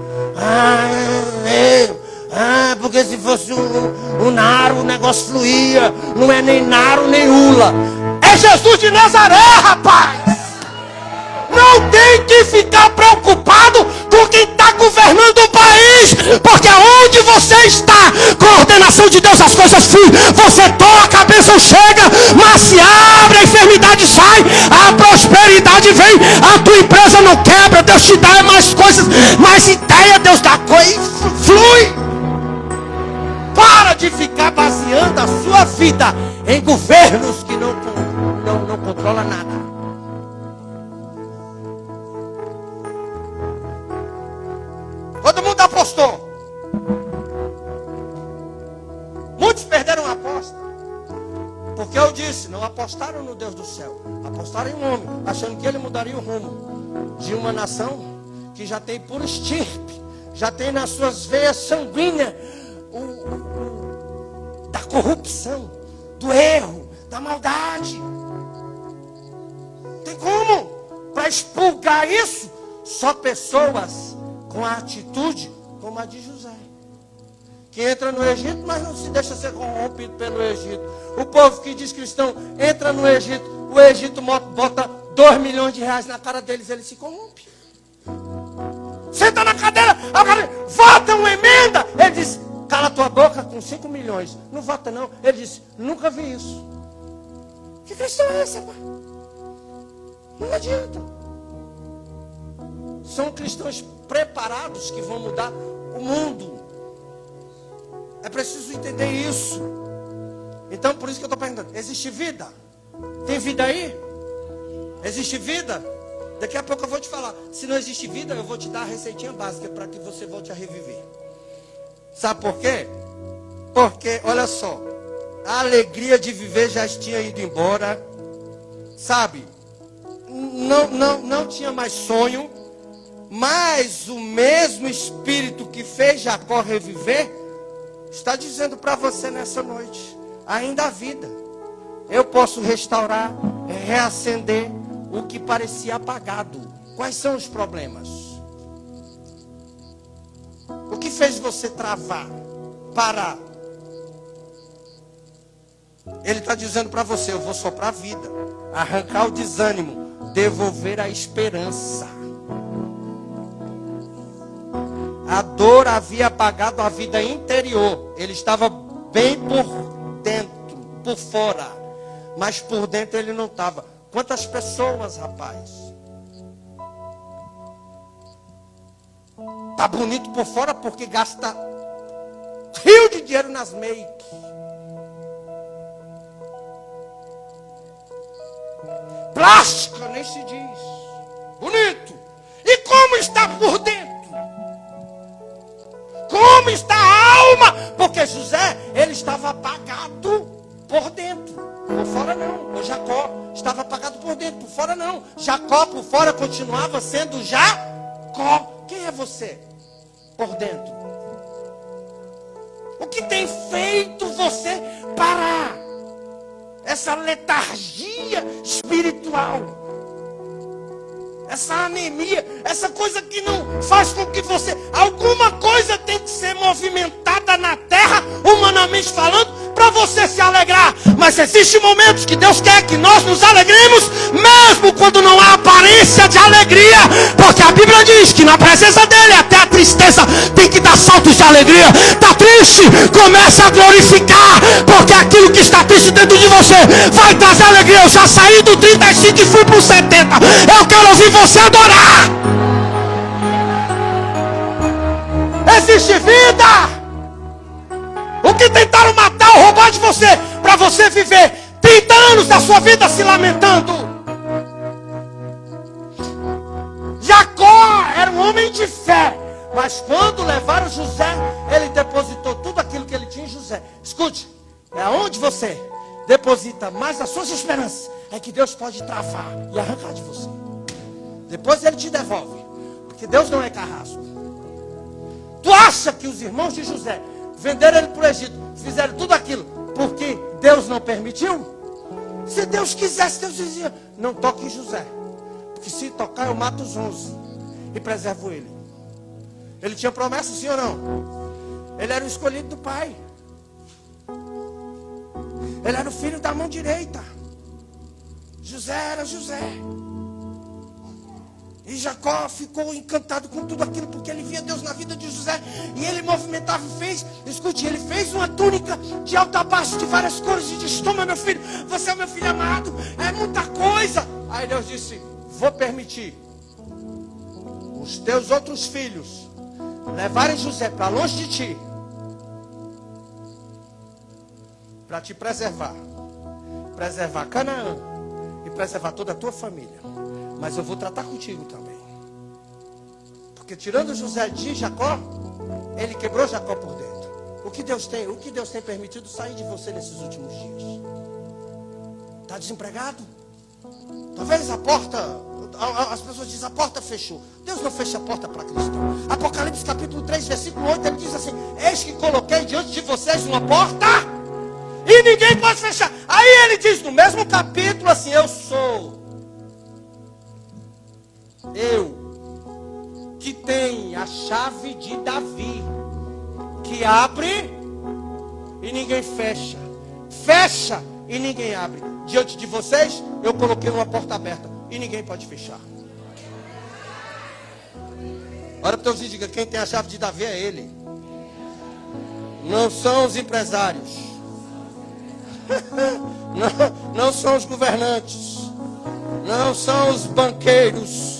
Porque se fosse o Naro, o negócio fluía. Não é nem Naro, nem Ula. É Jesus de Nazaré, rapaz. Não tem que ficar preocupado com quem está governando o país. Porque aonde você está, com a ordenação de Deus, as coisas fluem. Você toca, a bênção chega, mas se abre, a enfermidade sai, a prosperidade vem, a tua empresa não quebra, Deus te dá mais coisas, mais ideia, Deus dá coisa e flui. ficar baseando a sua vida em governos que não controlam nada. Todo mundo apostou. Muitos perderam a aposta. Porque eu disse, não apostaram no Deus do céu. Apostaram em um homem, achando que ele mudaria o rumo de uma nação que já tem pura estirpe, já tem nas suas veias sanguíneas da corrupção, do erro, da maldade. Tem como? Para expurgar isso, só pessoas com a atitude como a de José, que entra no Egito, mas não se deixa ser corrompido pelo Egito. O povo que diz cristão entra no Egito, o Egito bota 2 milhões de reais na cara deles, ele se corrompe. Senta na cadeira, vota uma emenda. Ele diz, cala tua boca com 5 milhões. Não vota não. Ele diz, nunca vi isso. Que cristão é esse, pai? Não adianta. São cristãos preparados que vão mudar o mundo. É preciso entender isso. Então, por isso que eu estou perguntando, existe vida? Tem vida aí? Existe vida? Daqui a pouco eu vou te falar. Se não existe vida, eu vou te dar a receitinha básica para que você volte a reviver. Sabe por quê? Porque, olha só, a alegria de viver já tinha ido embora. Sabe? Não tinha mais sonho. Mas o mesmo Espírito que fez Jacó reviver está dizendo para você nessa noite, ainda há vida. Eu posso restaurar, reacender o que parecia apagado. Quais são os problemas? O que fez você travar, parar? Ele está dizendo para você, eu vou soprar a vida, arrancar o desânimo, devolver a esperança. A dor havia apagado a vida interior. Ele estava bem por dentro, por fora. Mas por dentro ele não estava. Quantas pessoas, rapaz? Tá bonito por fora porque gasta rio de dinheiro nas make. Plástica, nem se diz. Bonito. E como está por dentro? Como está a alma? Porque José, ele estava apagado por dentro. Por fora não. O Jacó estava apagado por dentro. Por fora não. Jacó por fora continuava sendo Jacó. Quem é você por dentro? O que tem feito você parar? Essa letargia espiritual. Essa anemia, essa coisa que não faz com que você... Alguma coisa tem que ser movimentada na terra, humanamente falando, para você se alegrar. Mas existem momentos que Deus quer que nós nos alegremos, mesmo quando não há aparência de alegria. Porque a Bíblia diz que na presença dele até a tristeza tem que dar saltos de alegria. Está triste? Comece a glorificar. Porque aquilo que está triste dentro de você vai trazer alegria. Eu já saí do 35 e fui para o 70. Eu quero ouvir você adorar. Existe vida. O que tentaram matar ou roubar de você, para você viver 30 anos da sua vida se lamentando. Jacó era um homem de fé, mas quando levaram José, ele depositou tudo aquilo que ele tinha em José. Escute, é onde você deposita mais as suas esperanças, é que Deus pode travar e arrancar de você. Depois ele te devolve, porque Deus não é carrasco. Tu acha que os irmãos de José venderam ele para o Egito, fizeram tudo aquilo porque Deus não permitiu? Se Deus quisesse, Deus dizia, não toque em José, porque se tocar eu mato os 11 e preservo ele. Ele tinha promessa, sim ou não? Ele era o escolhido do pai. Ele era o filho da mão direita. José era José. E Jacó ficou encantado com tudo aquilo, porque ele via Deus na vida de José. E ele movimentava e fez, escute, ele fez uma túnica de alto a baixo, de várias cores, e disse, toma meu filho, você é meu filho amado, é muita coisa. Aí Deus disse, vou permitir os teus outros filhos levarem José para longe de ti, para te preservar. Preservar Canaã e preservar toda a tua família. Mas eu vou tratar contigo também. Porque tirando José de Jacó, ele quebrou Jacó por dentro. O que Deus tem permitido sair de você nesses últimos dias? Está desempregado? Talvez a porta, as pessoas dizem, a porta fechou. Deus não fecha a porta para cristão. Apocalipse capítulo 3, versículo 8, ele diz assim: eis que coloquei diante de vocês uma porta e ninguém pode fechar. Aí ele diz no mesmo capítulo assim: eu que tenho a chave de Davi, que abre e ninguém fecha, fecha e ninguém abre. Diante de vocês eu coloquei uma porta aberta e ninguém pode fechar. Olha para o teu vizinho e diga: quem tem a chave de Davi é ele. Não são os empresários. Não são os governantes. Não são os banqueiros.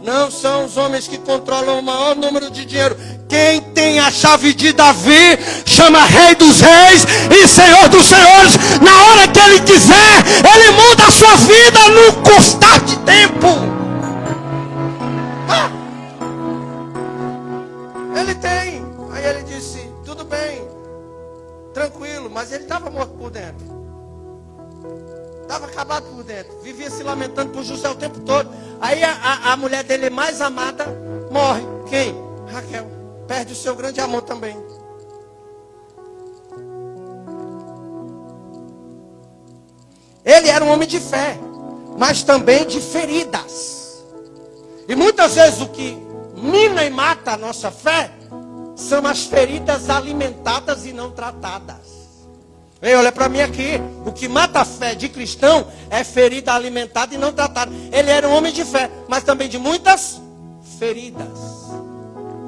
Não são os homens que controlam o maior número de dinheiro. Quem tem a chave de Davi chama Rei dos Reis e Senhor dos Senhores. Na hora que Ele quiser, Ele muda a sua vida num constar de tempo. Ele tem. Aí ele disse: tudo bem, tranquilo. Mas ele estava morto por dentro. Estava acabado por dentro. Vivia se lamentando por José o tempo todo. Aí a mulher dele mais amada morre. Quem? Raquel. Perde o seu grande amor também. Ele era um homem de fé, mas também de feridas. E muitas vezes o que mina e mata a nossa fé são as feridas alimentadas e não tratadas. Ei, olha para mim aqui. O que mata a fé de cristão é ferida alimentada e não tratada. Ele era um homem de fé, mas também de muitas feridas.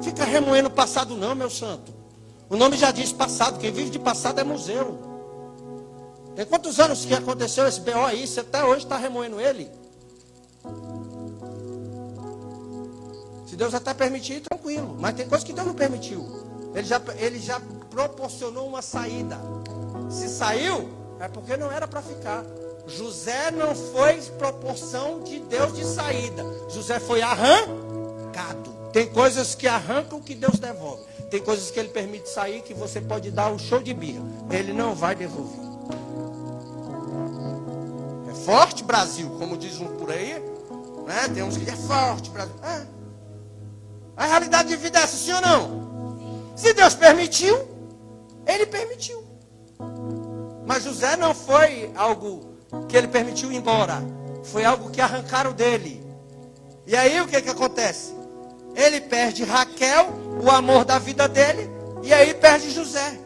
Fica remoendo o passado não, meu santo. O nome já diz passado. Quem vive de passado é museu. Tem quantos anos que aconteceu esse B.O. aí? Você até hoje está remoendo ele? Se Deus até permitir, tranquilo. Mas tem coisa que Deus não permitiu. Ele já proporcionou uma saída. Se saiu, é porque não era para ficar. José não foi proporção de Deus de saída. José foi arrancado. Tem coisas que arrancam que Deus devolve. Tem coisas que Ele permite sair que você pode dar um show de birra. Ele não vai devolver. É forte, Brasil, como diz um por aí. Né? Tem uns que dizem: é forte, Brasil. É. A realidade de vida é essa, sim ou não? Se Deus permitiu, Ele permitiu. Mas José não foi algo que Ele permitiu ir embora. Foi algo que arrancaram dele. E aí o que acontece? Ele perde Raquel, o amor da vida dele, e aí perde José.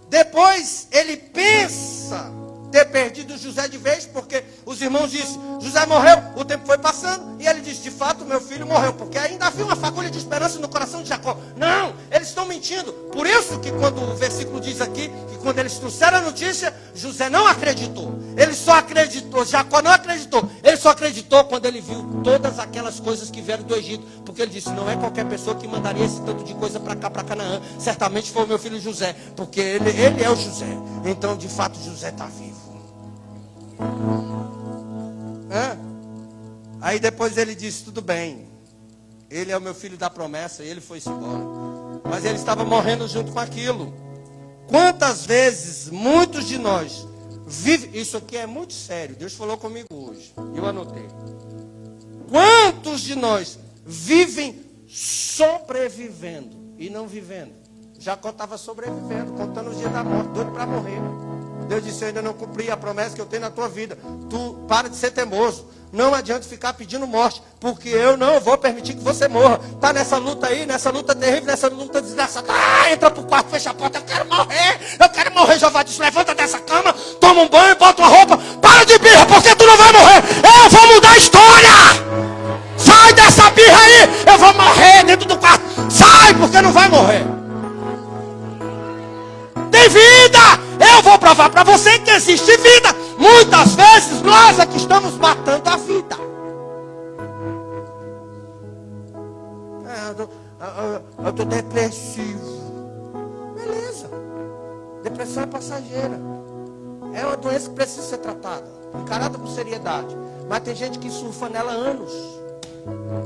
Depois ele pensa ter perdido José de vez, porque os irmãos disseram: José morreu, o tempo foi passando, e ele disse: de fato meu filho morreu, porque ainda havia uma fagulha de esperança no coração de Jacó. Não, eles estão mentindo. Por isso que quando o versículo diz aqui, que quando eles trouxeram a notícia, José não acreditou. Ele só acreditou, Jacó não acreditou. Ele só acreditou quando ele viu todas aquelas coisas que vieram do Egito, porque ele disse: não é qualquer pessoa que mandaria esse tanto de coisa para cá, para Canaã. Certamente foi o meu filho José, porque ele é o José. Então de fato José está vivo. Aí depois ele disse: tudo bem, ele é o meu filho da promessa, e ele foi-se embora. Mas ele estava morrendo junto com aquilo. Quantas vezes muitos de nós vivem, isso aqui é muito sério, Deus falou comigo hoje, eu anotei. Quantos de nós vivem sobrevivendo e não vivendo? Jacó estava sobrevivendo, contando os dias da morte, doido para morrer. Deus disse: eu ainda não cumpri a promessa que eu tenho na tua vida. Tu para de ser teimoso. Não adianta ficar pedindo morte, porque eu não vou permitir que você morra. Está nessa luta aí, nessa luta terrível, nessa luta desgraçada. Entra pro quarto, fecha a porta. Eu quero morrer. Jeová disse: levanta dessa cama, toma um banho, bota uma roupa. Para de birra, porque tu não vai morrer. Eu vou mudar a história. Sai dessa birra aí. Eu vou morrer dentro do quarto. Sai, porque não vai morrer. Tem vida. Eu vou provar para você que existe vida. Muitas vezes nós é que estamos matando a vida. Eu estou depressivo. Beleza. Depressão é passageira. É uma doença que precisa ser tratada, encarada com seriedade. Mas tem gente que surfa nela há anos.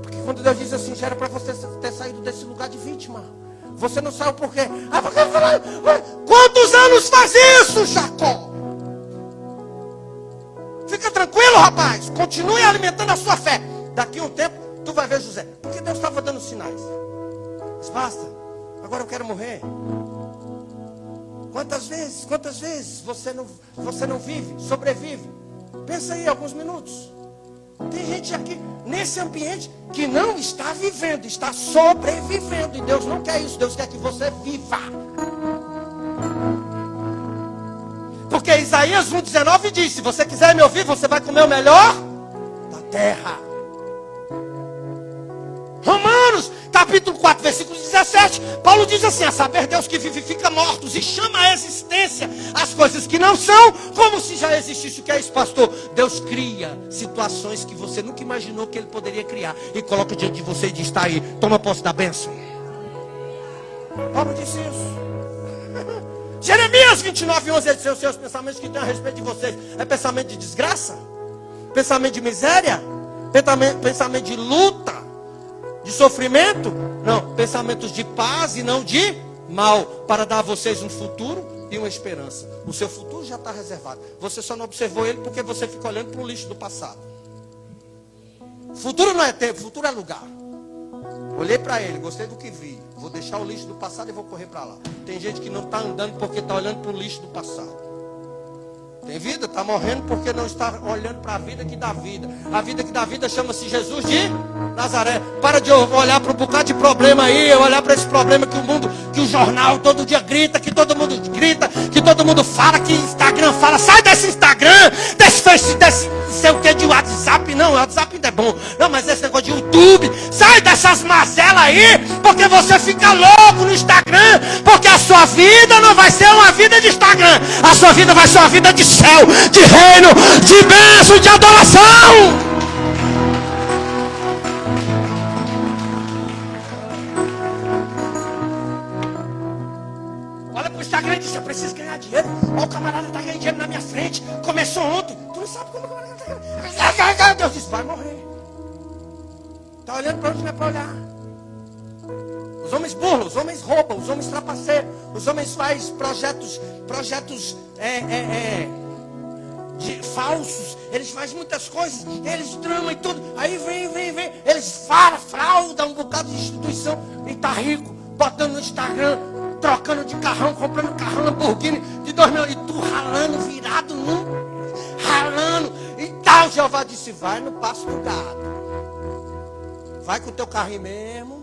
Porque quando Deus diz assim, já era para você ter saído desse lugar de vítima. Você não saiu por quê? Ah, porque quantos anos faz isso, Jacó? Fica tranquilo, rapaz. Continue alimentando a sua fé. Daqui a um tempo, tu vai ver José. Porque Deus estava dando sinais. Mas basta. Agora eu quero morrer. Quantas vezes você não vive, sobrevive? Pensa aí alguns minutos. Tem gente aqui nesse ambiente que não está vivendo, está sobrevivendo. E Deus não quer isso, Deus quer que você viva. Porque Isaías 1,19 diz: se você quiser me ouvir, você vai comer o melhor da terra. Romanos, capítulo 4, versículo 17, Paulo diz assim: a saber Deus que vivifica mortos e chama à existência as coisas que não são, como se já existisse. O que é isso, pastor? Deus cria situações que você nunca imaginou que Ele poderia criar e coloca diante de você e diz: está aí, toma posse da bênção. Paulo disse isso. Jeremias 29:11, ele disse: os seus pensamentos que têm a respeito de vocês é pensamento de desgraça, pensamento de miséria, pensamento de luta, de sofrimento? Não, pensamentos de paz e não de mal, para dar a vocês um futuro e uma esperança. O seu futuro já está reservado. Você só não observou ele porque você fica olhando para o lixo do passado. Futuro não é tempo, futuro é lugar. Olhei para ele, gostei do que vi. Vou deixar o lixo do passado e vou correr para lá. Tem gente que não está andando porque está olhando para o lixo do passado. Tem vida, está morrendo porque não está olhando para a vida que dá vida. A vida que dá vida chama-se Jesus de Nazaré. Para de olhar para um bocado de problema aí, olhar para esse problema que o mundo, que o jornal todo dia grita, que todo mundo grita, que todo mundo fala, que Instagram fala. Sai desse Instagram, desse não sei o que de WhatsApp. Não, o WhatsApp ainda é bom. Não, mas esse negócio de YouTube. Sai dessas mazelas aí, porque você fica louco no Instagram. Porque a sua vida não vai ser uma vida de Instagram. A sua vida vai ser uma vida de céu, de reino, de bênção, de adoração. Olha para o Instagram e diz: eu preciso ganhar dinheiro. Olha, o camarada está ganhando dinheiro na minha frente. Começou ontem. Tu não sabe como o camarada está ganhando. Deus disse: vai morrer. Está olhando para onde não é para olhar. Os homens burlam, os homens roubam, os homens trapaceiam, os homens fazem projetos falsos. Eles fazem muitas coisas, eles tramam e tudo. Aí vem, eles fraudam um bocado de instituição e tá rico, botando no Instagram, trocando de carrão, comprando carrão Lamborghini de 2000 e tu ralando, virado ralando e tal. Jeová disse: vai no passo do gado. Vai com o teu carrinho mesmo.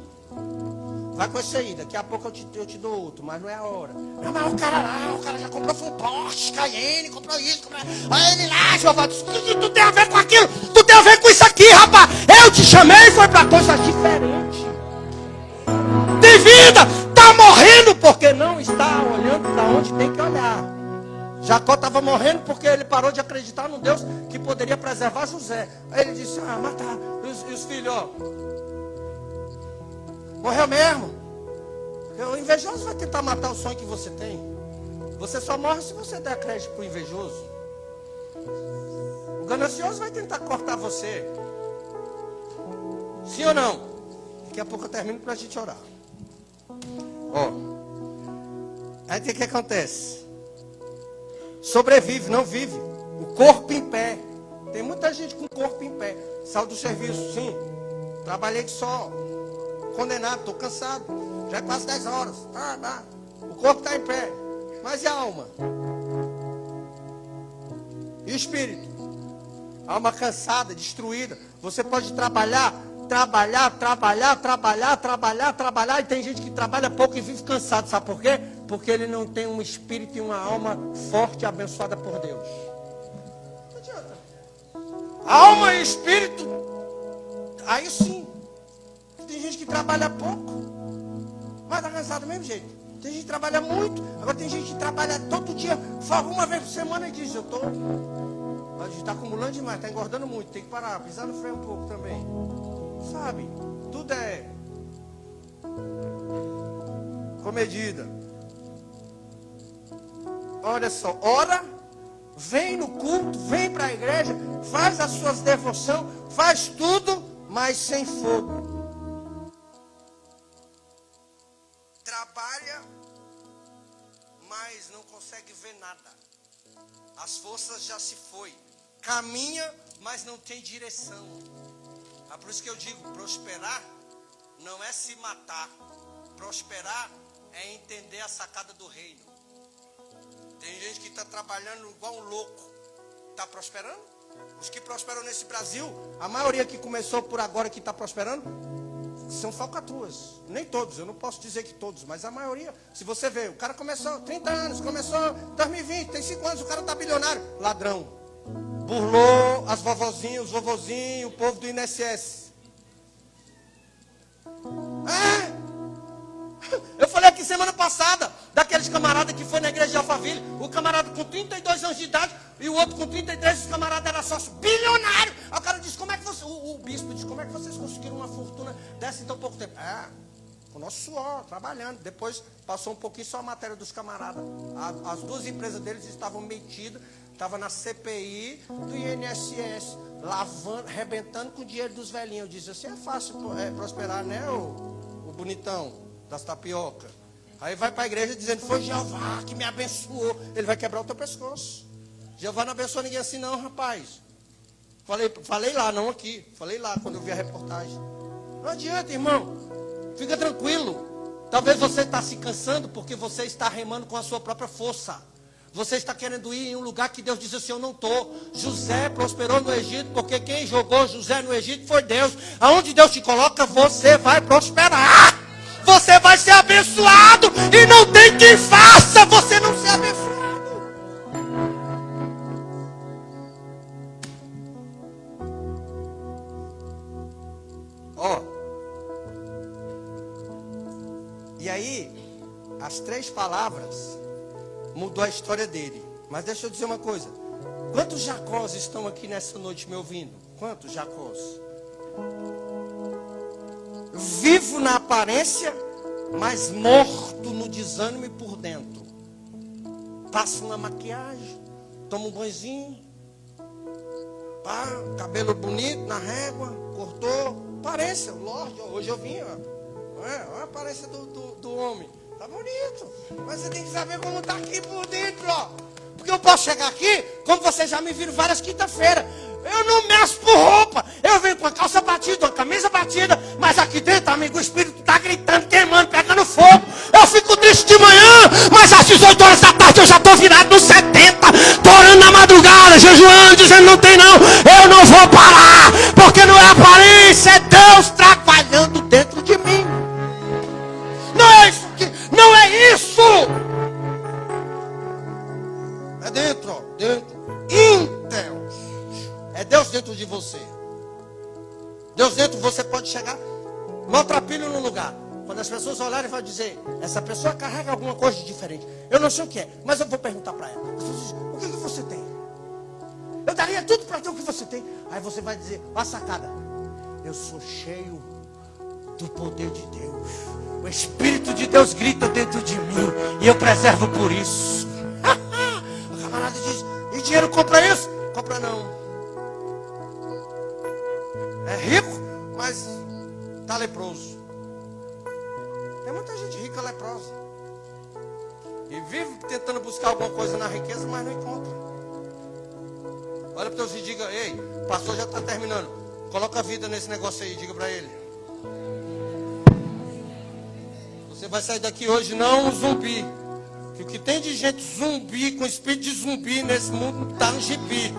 Vai com esse aí, daqui a pouco eu te dou outro, mas não é a hora. Não, mas o cara já comprou um Porsche, Cayenne, comprou isso, comprou... Olha ele lá, Jeová, tu tem a ver com aquilo, tu tem a ver com isso aqui, rapaz. Eu te chamei e foi para coisas diferentes. Tem vida, está morrendo porque não está olhando para onde tem que olhar. Jacó estava morrendo porque ele parou de acreditar no Deus que poderia preservar José. Aí ele disse: matar. E os filhos, ó. Morreu mesmo. O invejoso vai tentar matar o sonho que você tem. Você só morre se você der crédito para o invejoso. O ganancioso vai tentar cortar você. Sim ou não? Daqui a pouco eu termino para a gente orar. Ó. Aí o que acontece? Sobrevive, não vive. O corpo em pé. Tem muita gente com o corpo em pé. Saiu do serviço, sim. Trabalhei de sol. Condenado, estou cansado. Já é quase 10 horas. O corpo está em pé. Mas e a alma? E o espírito? A alma cansada, destruída. Você pode trabalhar. E tem gente que trabalha pouco e vive cansado. Sabe por quê? Porque ele não tem um espírito e uma alma forte e abençoada por Deus. Não adianta. Alma e espírito. Aí sim. Tem gente que trabalha pouco, mas está cansado do mesmo jeito. Tem gente que trabalha muito. Agora tem gente que trabalha todo dia, folga uma vez por semana e diz: eu estou. A gente está acumulando demais, está engordando muito, tem que parar, pisar no freio um pouco também. Sabe? Tudo é com medida. Olha só, ora vem no culto, vem para a igreja, faz as suas devoções, faz tudo, mas sem fogo. Trabalha, mas não consegue ver nada. As forças já se foi. Caminha, mas não tem direção. É por isso que eu digo, prosperar não é se matar. Prosperar é entender a sacada do reino. Tem gente que está trabalhando igual um louco. Está prosperando? Os que prosperam nesse Brasil, a maioria que começou por agora que está prosperando, são falcatruas. Nem todos, eu não posso dizer que todos, mas a maioria. Se você vê, o cara começou 30 anos, começou 2020, tem 5 anos, o cara está bilionário. Ladrão. Burlou as vovozinhas, os vovozinhos, o povo do INSS. Eu falei aqui semana passada, daqueles camaradas que foi na igreja de Alphaville, o camarada com 32 anos de idade e o outro com 33, os camaradas eram sócio bilionário. Aí o cara disse, como é que você, o bispo disse, como é que vocês conseguiram uma fortuna dessa em tão pouco tempo? Com o nosso suor, trabalhando. Depois passou um pouquinho só a matéria dos camaradas. As duas empresas deles estavam metidas, estavam na CPI do INSS, lavando, arrebentando com o dinheiro dos velhinhos. Eu disse assim, é fácil prosperar, né, o bonitão das tapioca. Aí vai para a igreja dizendo, foi Jeová que me abençoou. Ele vai quebrar o teu pescoço. Jeová não abençoa ninguém assim não, rapaz. Falei lá, não aqui. Falei lá quando eu vi a reportagem. Não adianta, irmão. Fica tranquilo. Talvez você está se cansando porque você está remando com a sua própria força. Você está querendo ir em um lugar que Deus diz assim, eu não estou. José prosperou no Egito porque quem jogou José no Egito foi Deus. Aonde Deus te coloca, você vai prosperar. Você vai ser abençoado. E não tem quem faça você não ser abençoado. E aí, as 3 palavras mudou a história dele. Mas deixa eu dizer uma coisa. Quantos Jacós estão aqui nessa noite me ouvindo? Quantos Jacós? Vivo na aparência, mas morto no desânimo e por dentro. Passa uma maquiagem, toma um banhozinho, pá, cabelo bonito na régua, cortou, aparência, Lorde, hoje eu vim, olha a aparência do homem, tá bonito, mas você tem que saber como tá aqui por dentro, ó. Porque eu posso chegar aqui, como vocês já me viram várias quinta-feiras. Eu não meço por roupa. Eu venho com a calça batida, uma camisa batida. Mas aqui dentro, amigo, o Espírito está gritando, queimando, pegando fogo. Eu fico triste de manhã, mas às 18 horas da tarde eu já estou virado nos 70. Estou orando na madrugada, jejuando, dizendo não tem não. Eu não vou parar, porque não é aparência, é Deus trabalhando dentro de mim. Não é isso aqui, não é isso. É dentro, ó, dentro. Deus. É Deus dentro de você. Deus dentro, você pode chegar maltrapilho no lugar. Quando as pessoas olharem e vão dizer, essa pessoa carrega alguma coisa de diferente. Eu não sei o que é, mas eu vou perguntar para ela. As pessoas dizem, o que você tem? Eu daria tudo para ter o que você tem. Aí você vai dizer, a sacada. Eu sou cheio do poder de Deus. O Espírito de Deus grita dentro de mim. E eu preservo por isso. O camarada diz, e dinheiro compra isso? Compra não. É rico, mas está leproso. Tem muita gente rica leprosa. E vive tentando buscar alguma coisa na riqueza, mas não encontra. Olha para Deus e diga, ei, o pastor já está terminando. Coloca a vida nesse negócio aí, diga para ele. Você vai sair daqui hoje não um zumbi. Que o que tem de gente zumbi, com espírito de zumbi nesse mundo, está no gibi.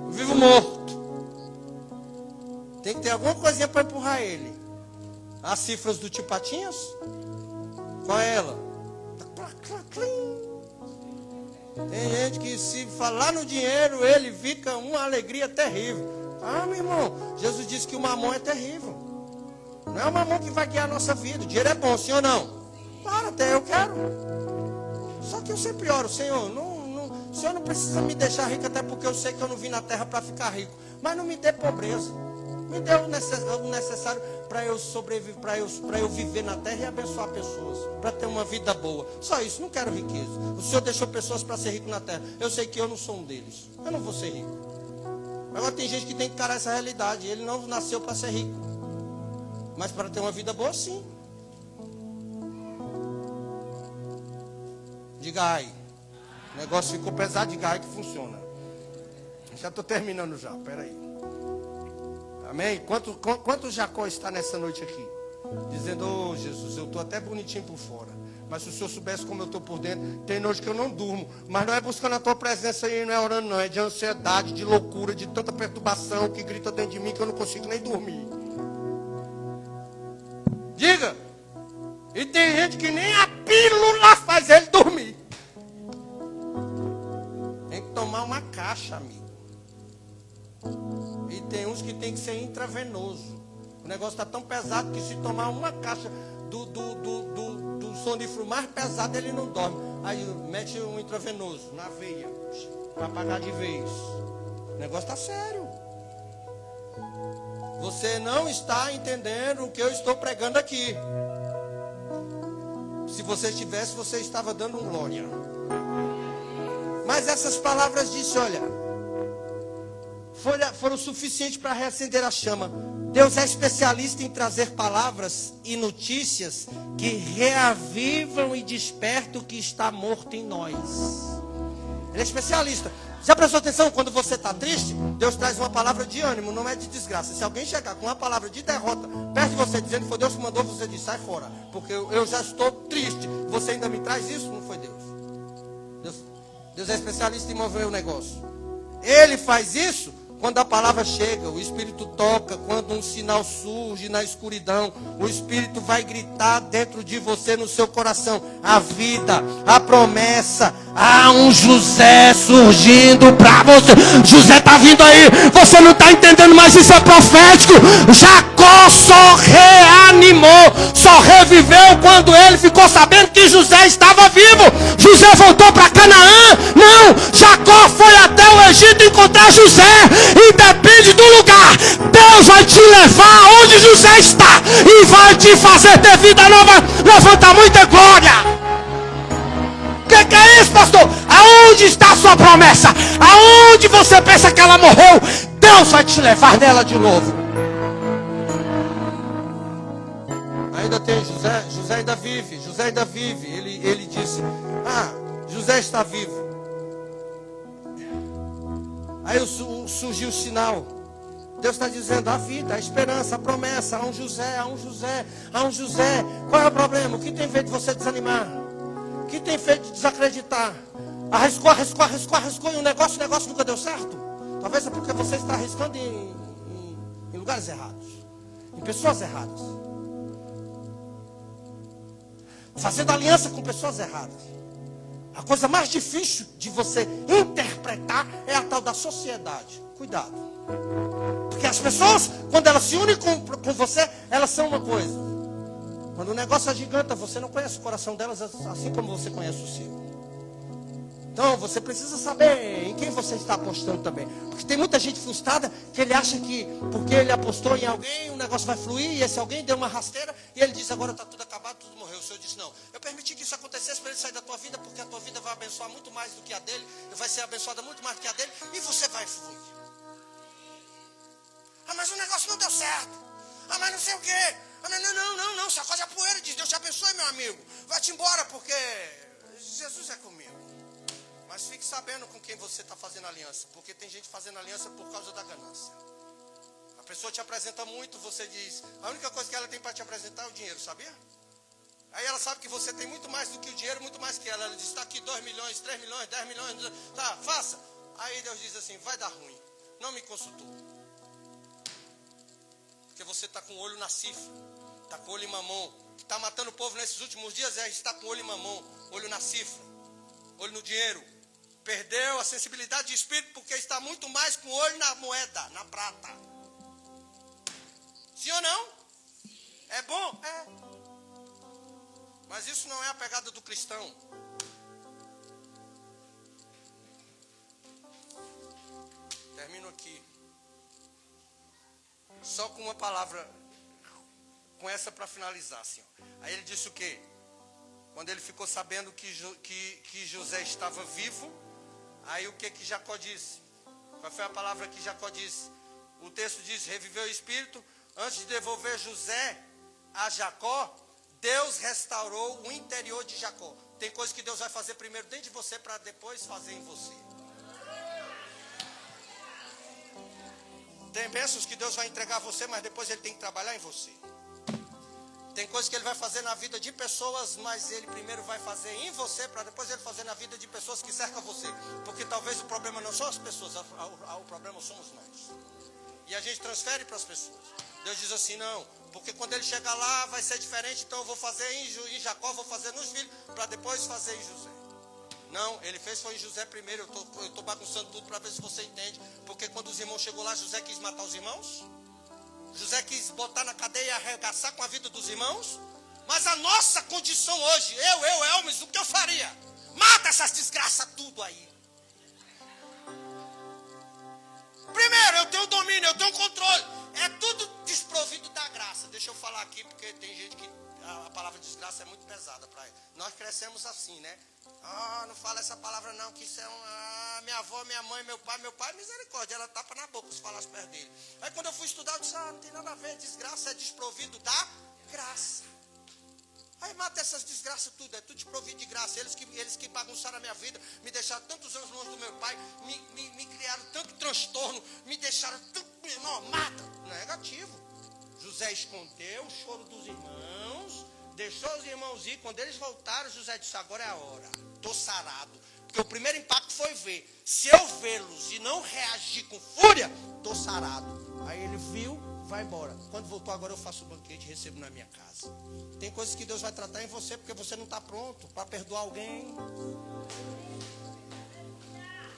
Vivo morto. Tem que ter alguma coisinha para empurrar ele. As cifras do tio Patinhas? Qual é ela? Tem gente que se falar no dinheiro, ele fica uma alegria terrível. Ah, meu irmão, Jesus disse que o mamão é terrível. Não é o mamão que vai guiar a nossa vida. O dinheiro é bom, sim ou não? Claro, até eu quero. Só que eu sempre oro, Senhor, o Senhor não precisa me deixar rico, até porque eu sei que eu não vim na terra para ficar rico. Mas não me dê pobreza. Me dê o necessário para eu sobreviver, para eu viver na terra e abençoar pessoas, para ter uma vida boa. Só isso, não quero riqueza. O Senhor deixou pessoas para ser rico na terra. Eu sei que eu não sou um deles. Eu não vou ser rico. Agora tem gente que tem que encarar essa realidade. Ele não nasceu para ser rico. Mas para ter uma vida boa, sim. Diga ai. O negócio ficou pesado, diga ai que funciona. Já estou terminando já, peraí. Amém? Quanto Jacó está nessa noite aqui? Dizendo, ô Jesus, eu estou até bonitinho por fora. Mas se o Senhor soubesse como eu estou por dentro, tem noite que eu não durmo. Mas não é buscando a tua presença aí, não é orando não. É de ansiedade, de loucura, de tanta perturbação que grita dentro de mim que eu não consigo nem dormir. Diga. E tem gente que nem a pílula faz ele dormir. Tem que tomar uma caixa, amigo. E tem uns que tem que ser intravenoso. O negócio está tão pesado que se tomar uma caixa do sonífero mais pesado, ele não dorme. Aí mete um intravenoso na veia para apagar de vez. O negócio está sério. Você não está entendendo o que eu estou pregando aqui. Se você estivesse, você estava dando um glória. Mas essas palavras disse, olha, foram suficientes para reacender a chama. Deus é especialista em trazer palavras e notícias que reavivam e despertam o que está morto em nós. Ele é especialista. Já prestou atenção? Quando você está triste, Deus traz uma palavra de ânimo, não é de desgraça. Se alguém chegar com uma palavra de derrota perto de você, dizendo que foi Deus que mandou, você diz, sai fora, porque eu já estou triste. Você ainda me traz isso? Não foi Deus. Deus é especialista em mover o negócio. Ele faz isso quando a palavra chega, o Espírito toca, quando um sinal surge na escuridão, o Espírito vai gritar dentro de você, no seu coração, a vida, a promessa, há um José surgindo para você. José está vindo aí, você não está entendendo, mas isso é profético. Jacó só reanimou, só reviveu quando ele ficou sabendo que José estava vivo. José voltou para Canaã? Não, Jacó foi até o Egito encontrar José. Independe do lugar, Deus vai te levar aonde José está e vai te fazer ter vida nova. Levanta muita glória. O que é isso, pastor? Aonde está a sua promessa? Aonde você pensa que ela morreu? Deus vai te levar nela de novo. Ainda tem José. José ainda vive. José ainda vive. Ele disse, José está vivo. Aí surgiu o sinal. Deus está dizendo a vida, a esperança, a promessa. Há um José, há um José, há um José. Qual é o problema? O que tem feito você desanimar? O que tem feito desacreditar? Arriscou e o negócio nunca deu certo? Talvez é porque você está arriscando em lugares errados, em pessoas erradas, fazendo aliança com pessoas erradas. A coisa mais difícil de você interpretar é a tal da sociedade. Cuidado. Porque as pessoas, quando elas se unem com você, elas são uma coisa. Quando o negócio agiganta, você não conhece o coração delas assim como você conhece o seu. Então, você precisa saber em quem você está apostando também. Porque tem muita gente frustrada que ele acha que porque ele apostou em alguém, o negócio vai fluir, e esse alguém deu uma rasteira, e ele diz, agora está tudo acabado, tudo morreu. O Senhor disse, não, eu permiti que isso acontecesse para ele sair da tua vida, porque a tua vida vai abençoar muito mais do que a dele, vai ser abençoada muito mais do que a dele, e você vai fluir. Mas o negócio não deu certo. Mas não sei o quê. Não, sacode a poeira, diz, Deus te abençoe, meu amigo. Vai-te embora, porque Jesus é comigo. Mas fique sabendo com quem você está fazendo aliança, porque tem gente fazendo aliança por causa da ganância. A pessoa te apresenta muito, você diz, a única coisa que ela tem para te apresentar é o dinheiro, sabia? Aí ela sabe que você tem muito mais do que o dinheiro, muito mais que ela. Ela diz, está aqui 2 milhões, 3 milhões, 10 milhões, tá, faça. Aí Deus diz assim, vai dar ruim, não me consultou. Porque você está com o olho na cifra, está com o olho em mamão. O que está matando o povo nesses últimos dias é estar com o olho em mamão, olho na cifra, olho no dinheiro. Perdeu a sensibilidade de espírito porque está muito mais com o olho na moeda, na prata. Sim ou não? É bom? É. Mas isso não é a pegada do cristão. Termino aqui. Só com uma palavra, com essa para finalizar, assim, ó. Aí ele disse o quê? Quando ele ficou sabendo que José estava vivo, aí o que Jacó disse? Qual foi a palavra que Jacó disse? O texto diz, reviveu o espírito. Antes de devolver José a Jacó, Deus restaurou o interior de Jacó. Tem coisas que Deus vai fazer primeiro dentro de você para depois fazer em você. Tem bênçãos que Deus vai entregar a você, mas depois Ele tem que trabalhar em você. Tem coisas que Ele vai fazer na vida de pessoas, mas Ele primeiro vai fazer em você, para depois Ele fazer na vida de pessoas que cercam você. Porque talvez o problema não são as pessoas, o problema somos nós. E a gente transfere para as pessoas. Deus diz assim, não, porque quando Ele chegar lá vai ser diferente, então eu vou fazer em Jacó, vou fazer nos filhos, para depois fazer em José. Não, Ele fez foi em José primeiro. Eu estou bagunçando tudo para ver se você entende. Porque quando os irmãos chegou lá, José quis matar os irmãos. José quis botar na cadeia e arregaçar com a vida dos irmãos. Mas a nossa condição hoje, Elmes, o que eu faria? Mata essas desgraças tudo aí. Primeiro, eu tenho domínio, eu tenho controle. É tudo desprovido da graça. Deixa eu falar aqui, porque tem gente que a palavra desgraça é muito pesada para ele. Nós crescemos assim, né? Não fala essa palavra não, que isso é minha avó, minha mãe, meu pai, misericórdia, ela tapa na boca se falasse perto dele. Aí quando eu fui estudar, eu disse, não tem nada a ver, desgraça é desprovido da graça. Aí mata essas desgraças tudo, é tudo desprovido de graça. Eles que bagunçaram a minha vida, me deixaram tantos anos longe do meu pai, me criaram tanto transtorno, me deixaram tanto, não, mata. Negativo. José escondeu o choro dos irmãos, deixou os irmãos ir. Quando eles voltaram, José disse, agora é a hora, estou sarado. Porque o primeiro impacto foi ver. Se eu vê-los e não reagir com fúria, estou sarado. Aí ele viu, vai embora. Quando voltou, agora eu faço o banquete e recebo na minha casa. Tem coisas que Deus vai tratar em você, porque você não está pronto para perdoar alguém.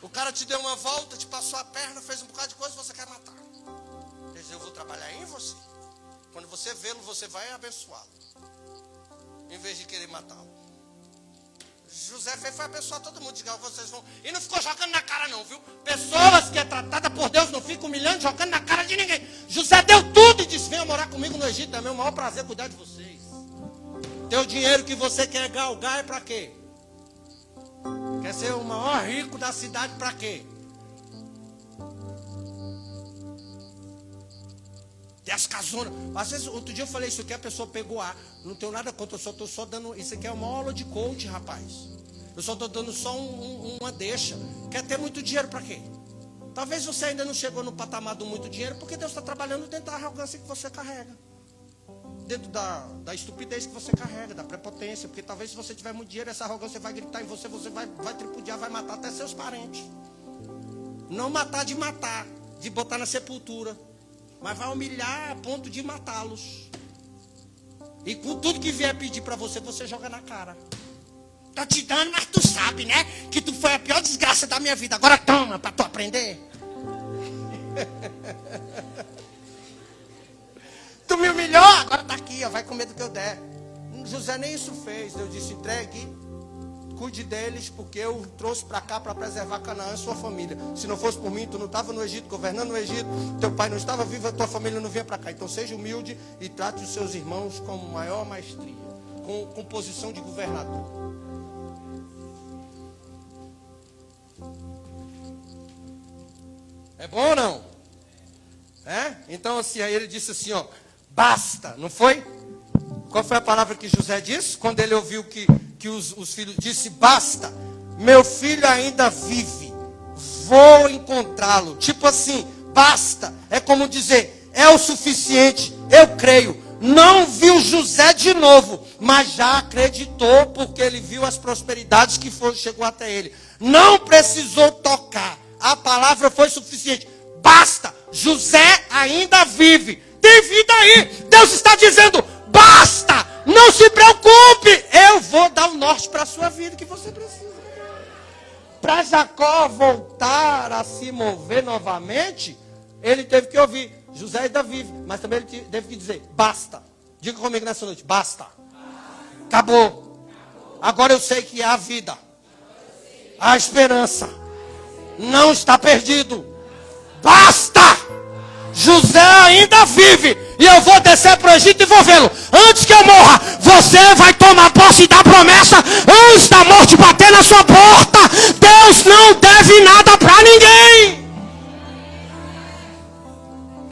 O cara te deu uma volta, te passou a perna, fez um bocado de coisa, você quer matar. Ele diz, eu vou trabalhar em você. Quando você vê-lo, você vai abençoá-lo, em vez de querer matá-lo. José foi abençoar todo mundo. Diga, vocês vão. E não ficou jogando na cara não, viu? Pessoas que é tratada por Deus não ficam humilhando, jogando na cara de ninguém. José deu tudo e disse, venha morar comigo no Egito. É meu maior prazer cuidar de vocês. Teu dinheiro que você quer galgar é para quê? Quer ser o maior rico da cidade para quê? Tem as casonas. Às vezes, outro dia eu falei isso aqui, a pessoa pegou ar. Não tenho nada contra, eu só estou só dando. Isso aqui é uma aula de coach, rapaz. Eu só estou dando só uma deixa. Quer ter muito dinheiro para quê? Talvez você ainda não chegou no patamar do muito dinheiro, porque Deus está trabalhando dentro da arrogância que você carrega. Dentro da estupidez que você carrega, da prepotência. Porque talvez se você tiver muito dinheiro, essa arrogância vai gritar em você, você vai tripudiar, vai matar até seus parentes. Não matar, de botar na sepultura. Mas vai humilhar a ponto de matá-los. E com tudo que vier pedir para você, você joga na cara. Tô te dando, mas tu sabe, né? Que tu foi a pior desgraça da minha vida. Agora toma, para tu aprender. Tu me humilhou, agora tá aqui, ó, vai comer do que eu der. José nem isso fez. Eu disse, entregue, cuide deles, porque eu trouxe para cá para preservar Canaã e sua família. Se não fosse por mim, tu não estava no Egito, governando o Egito, teu pai não estava vivo, a tua família não vinha para cá. Então seja humilde e trate os seus irmãos com maior maestria, com posição de governador. É bom ou não? Então assim, aí ele disse assim, ó, basta, não foi? Qual foi a palavra que José disse? Quando ele ouviu que os filhos disse, basta, meu filho ainda vive, vou encontrá-lo. Tipo assim, basta, é como dizer, é o suficiente, eu creio. Não viu José de novo, mas já acreditou, porque ele viu as prosperidades que chegou até ele. Não precisou tocar, a palavra foi suficiente. Basta, José ainda vive, tem vida aí. Deus está dizendo, basta, não se preocupe, eu vou dar o norte para a sua vida que você precisa. Para Jacó voltar a se mover novamente, ele teve que ouvir, José ainda vive, mas também ele teve que dizer, basta. Diga comigo nessa noite, basta. Acabou. Agora eu sei que há vida, há esperança, não está perdido. Basta! José ainda vive. E eu vou descer para o Egito e vou vê-lo. Antes que eu morra, você vai tomar posse da promessa. Antes da morte bater na sua porta. Deus não deve nada para ninguém.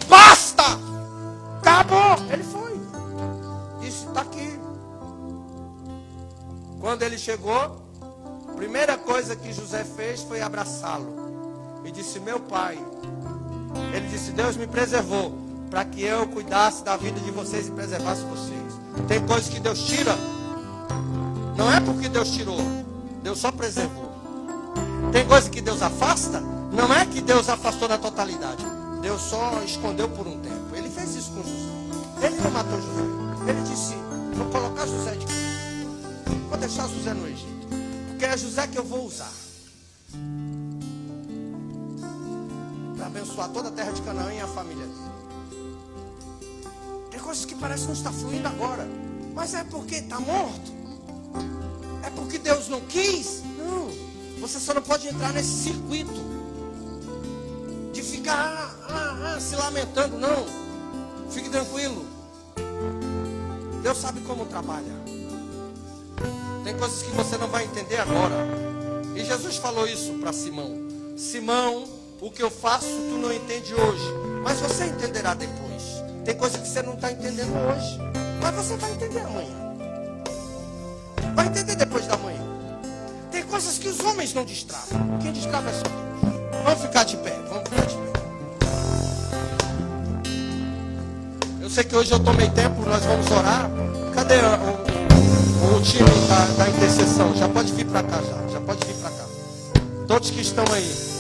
Basta. Acabou. Ele foi. Disse, está aqui. Quando ele chegou, a primeira coisa que José fez foi abraçá-lo. E disse, meu pai. Ele disse, Deus me preservou para que eu cuidasse da vida de vocês e preservasse vocês. Tem coisas que Deus tira. Não é porque Deus tirou. Deus só preservou. Tem coisas que Deus afasta. Não é que Deus afastou na totalidade. Deus só escondeu por um tempo. Ele fez isso com José. Ele não matou José. Ele disse, vou colocar José de canto. Vou deixar José no Egito. Porque é José que eu vou usar. Para abençoar toda a terra de Canaã e a família dele. Tem coisas que parecem não estar fluindo agora. Mas é porque está morto. É porque Deus não quis. Não. Você só não pode entrar nesse circuito. De ficar se lamentando. Não. Fique tranquilo. Deus sabe como trabalha. Tem coisas que você não vai entender agora. E Jesus falou isso para Simão. Simão, o que eu faço tu não entende hoje. Mas você entenderá depois. Tem coisa que você não está entendendo hoje. Mas você vai entender amanhã. Vai entender depois da manhã. Tem coisas que os homens não destravam. Quem destrava é só Deus. Vamos ficar de pé. Vamos ficar de pé. Eu sei que hoje eu tomei tempo. Nós vamos orar. Cadê o time da intercessão? Já pode vir para cá já. Já pode vir para cá. Todos que estão aí.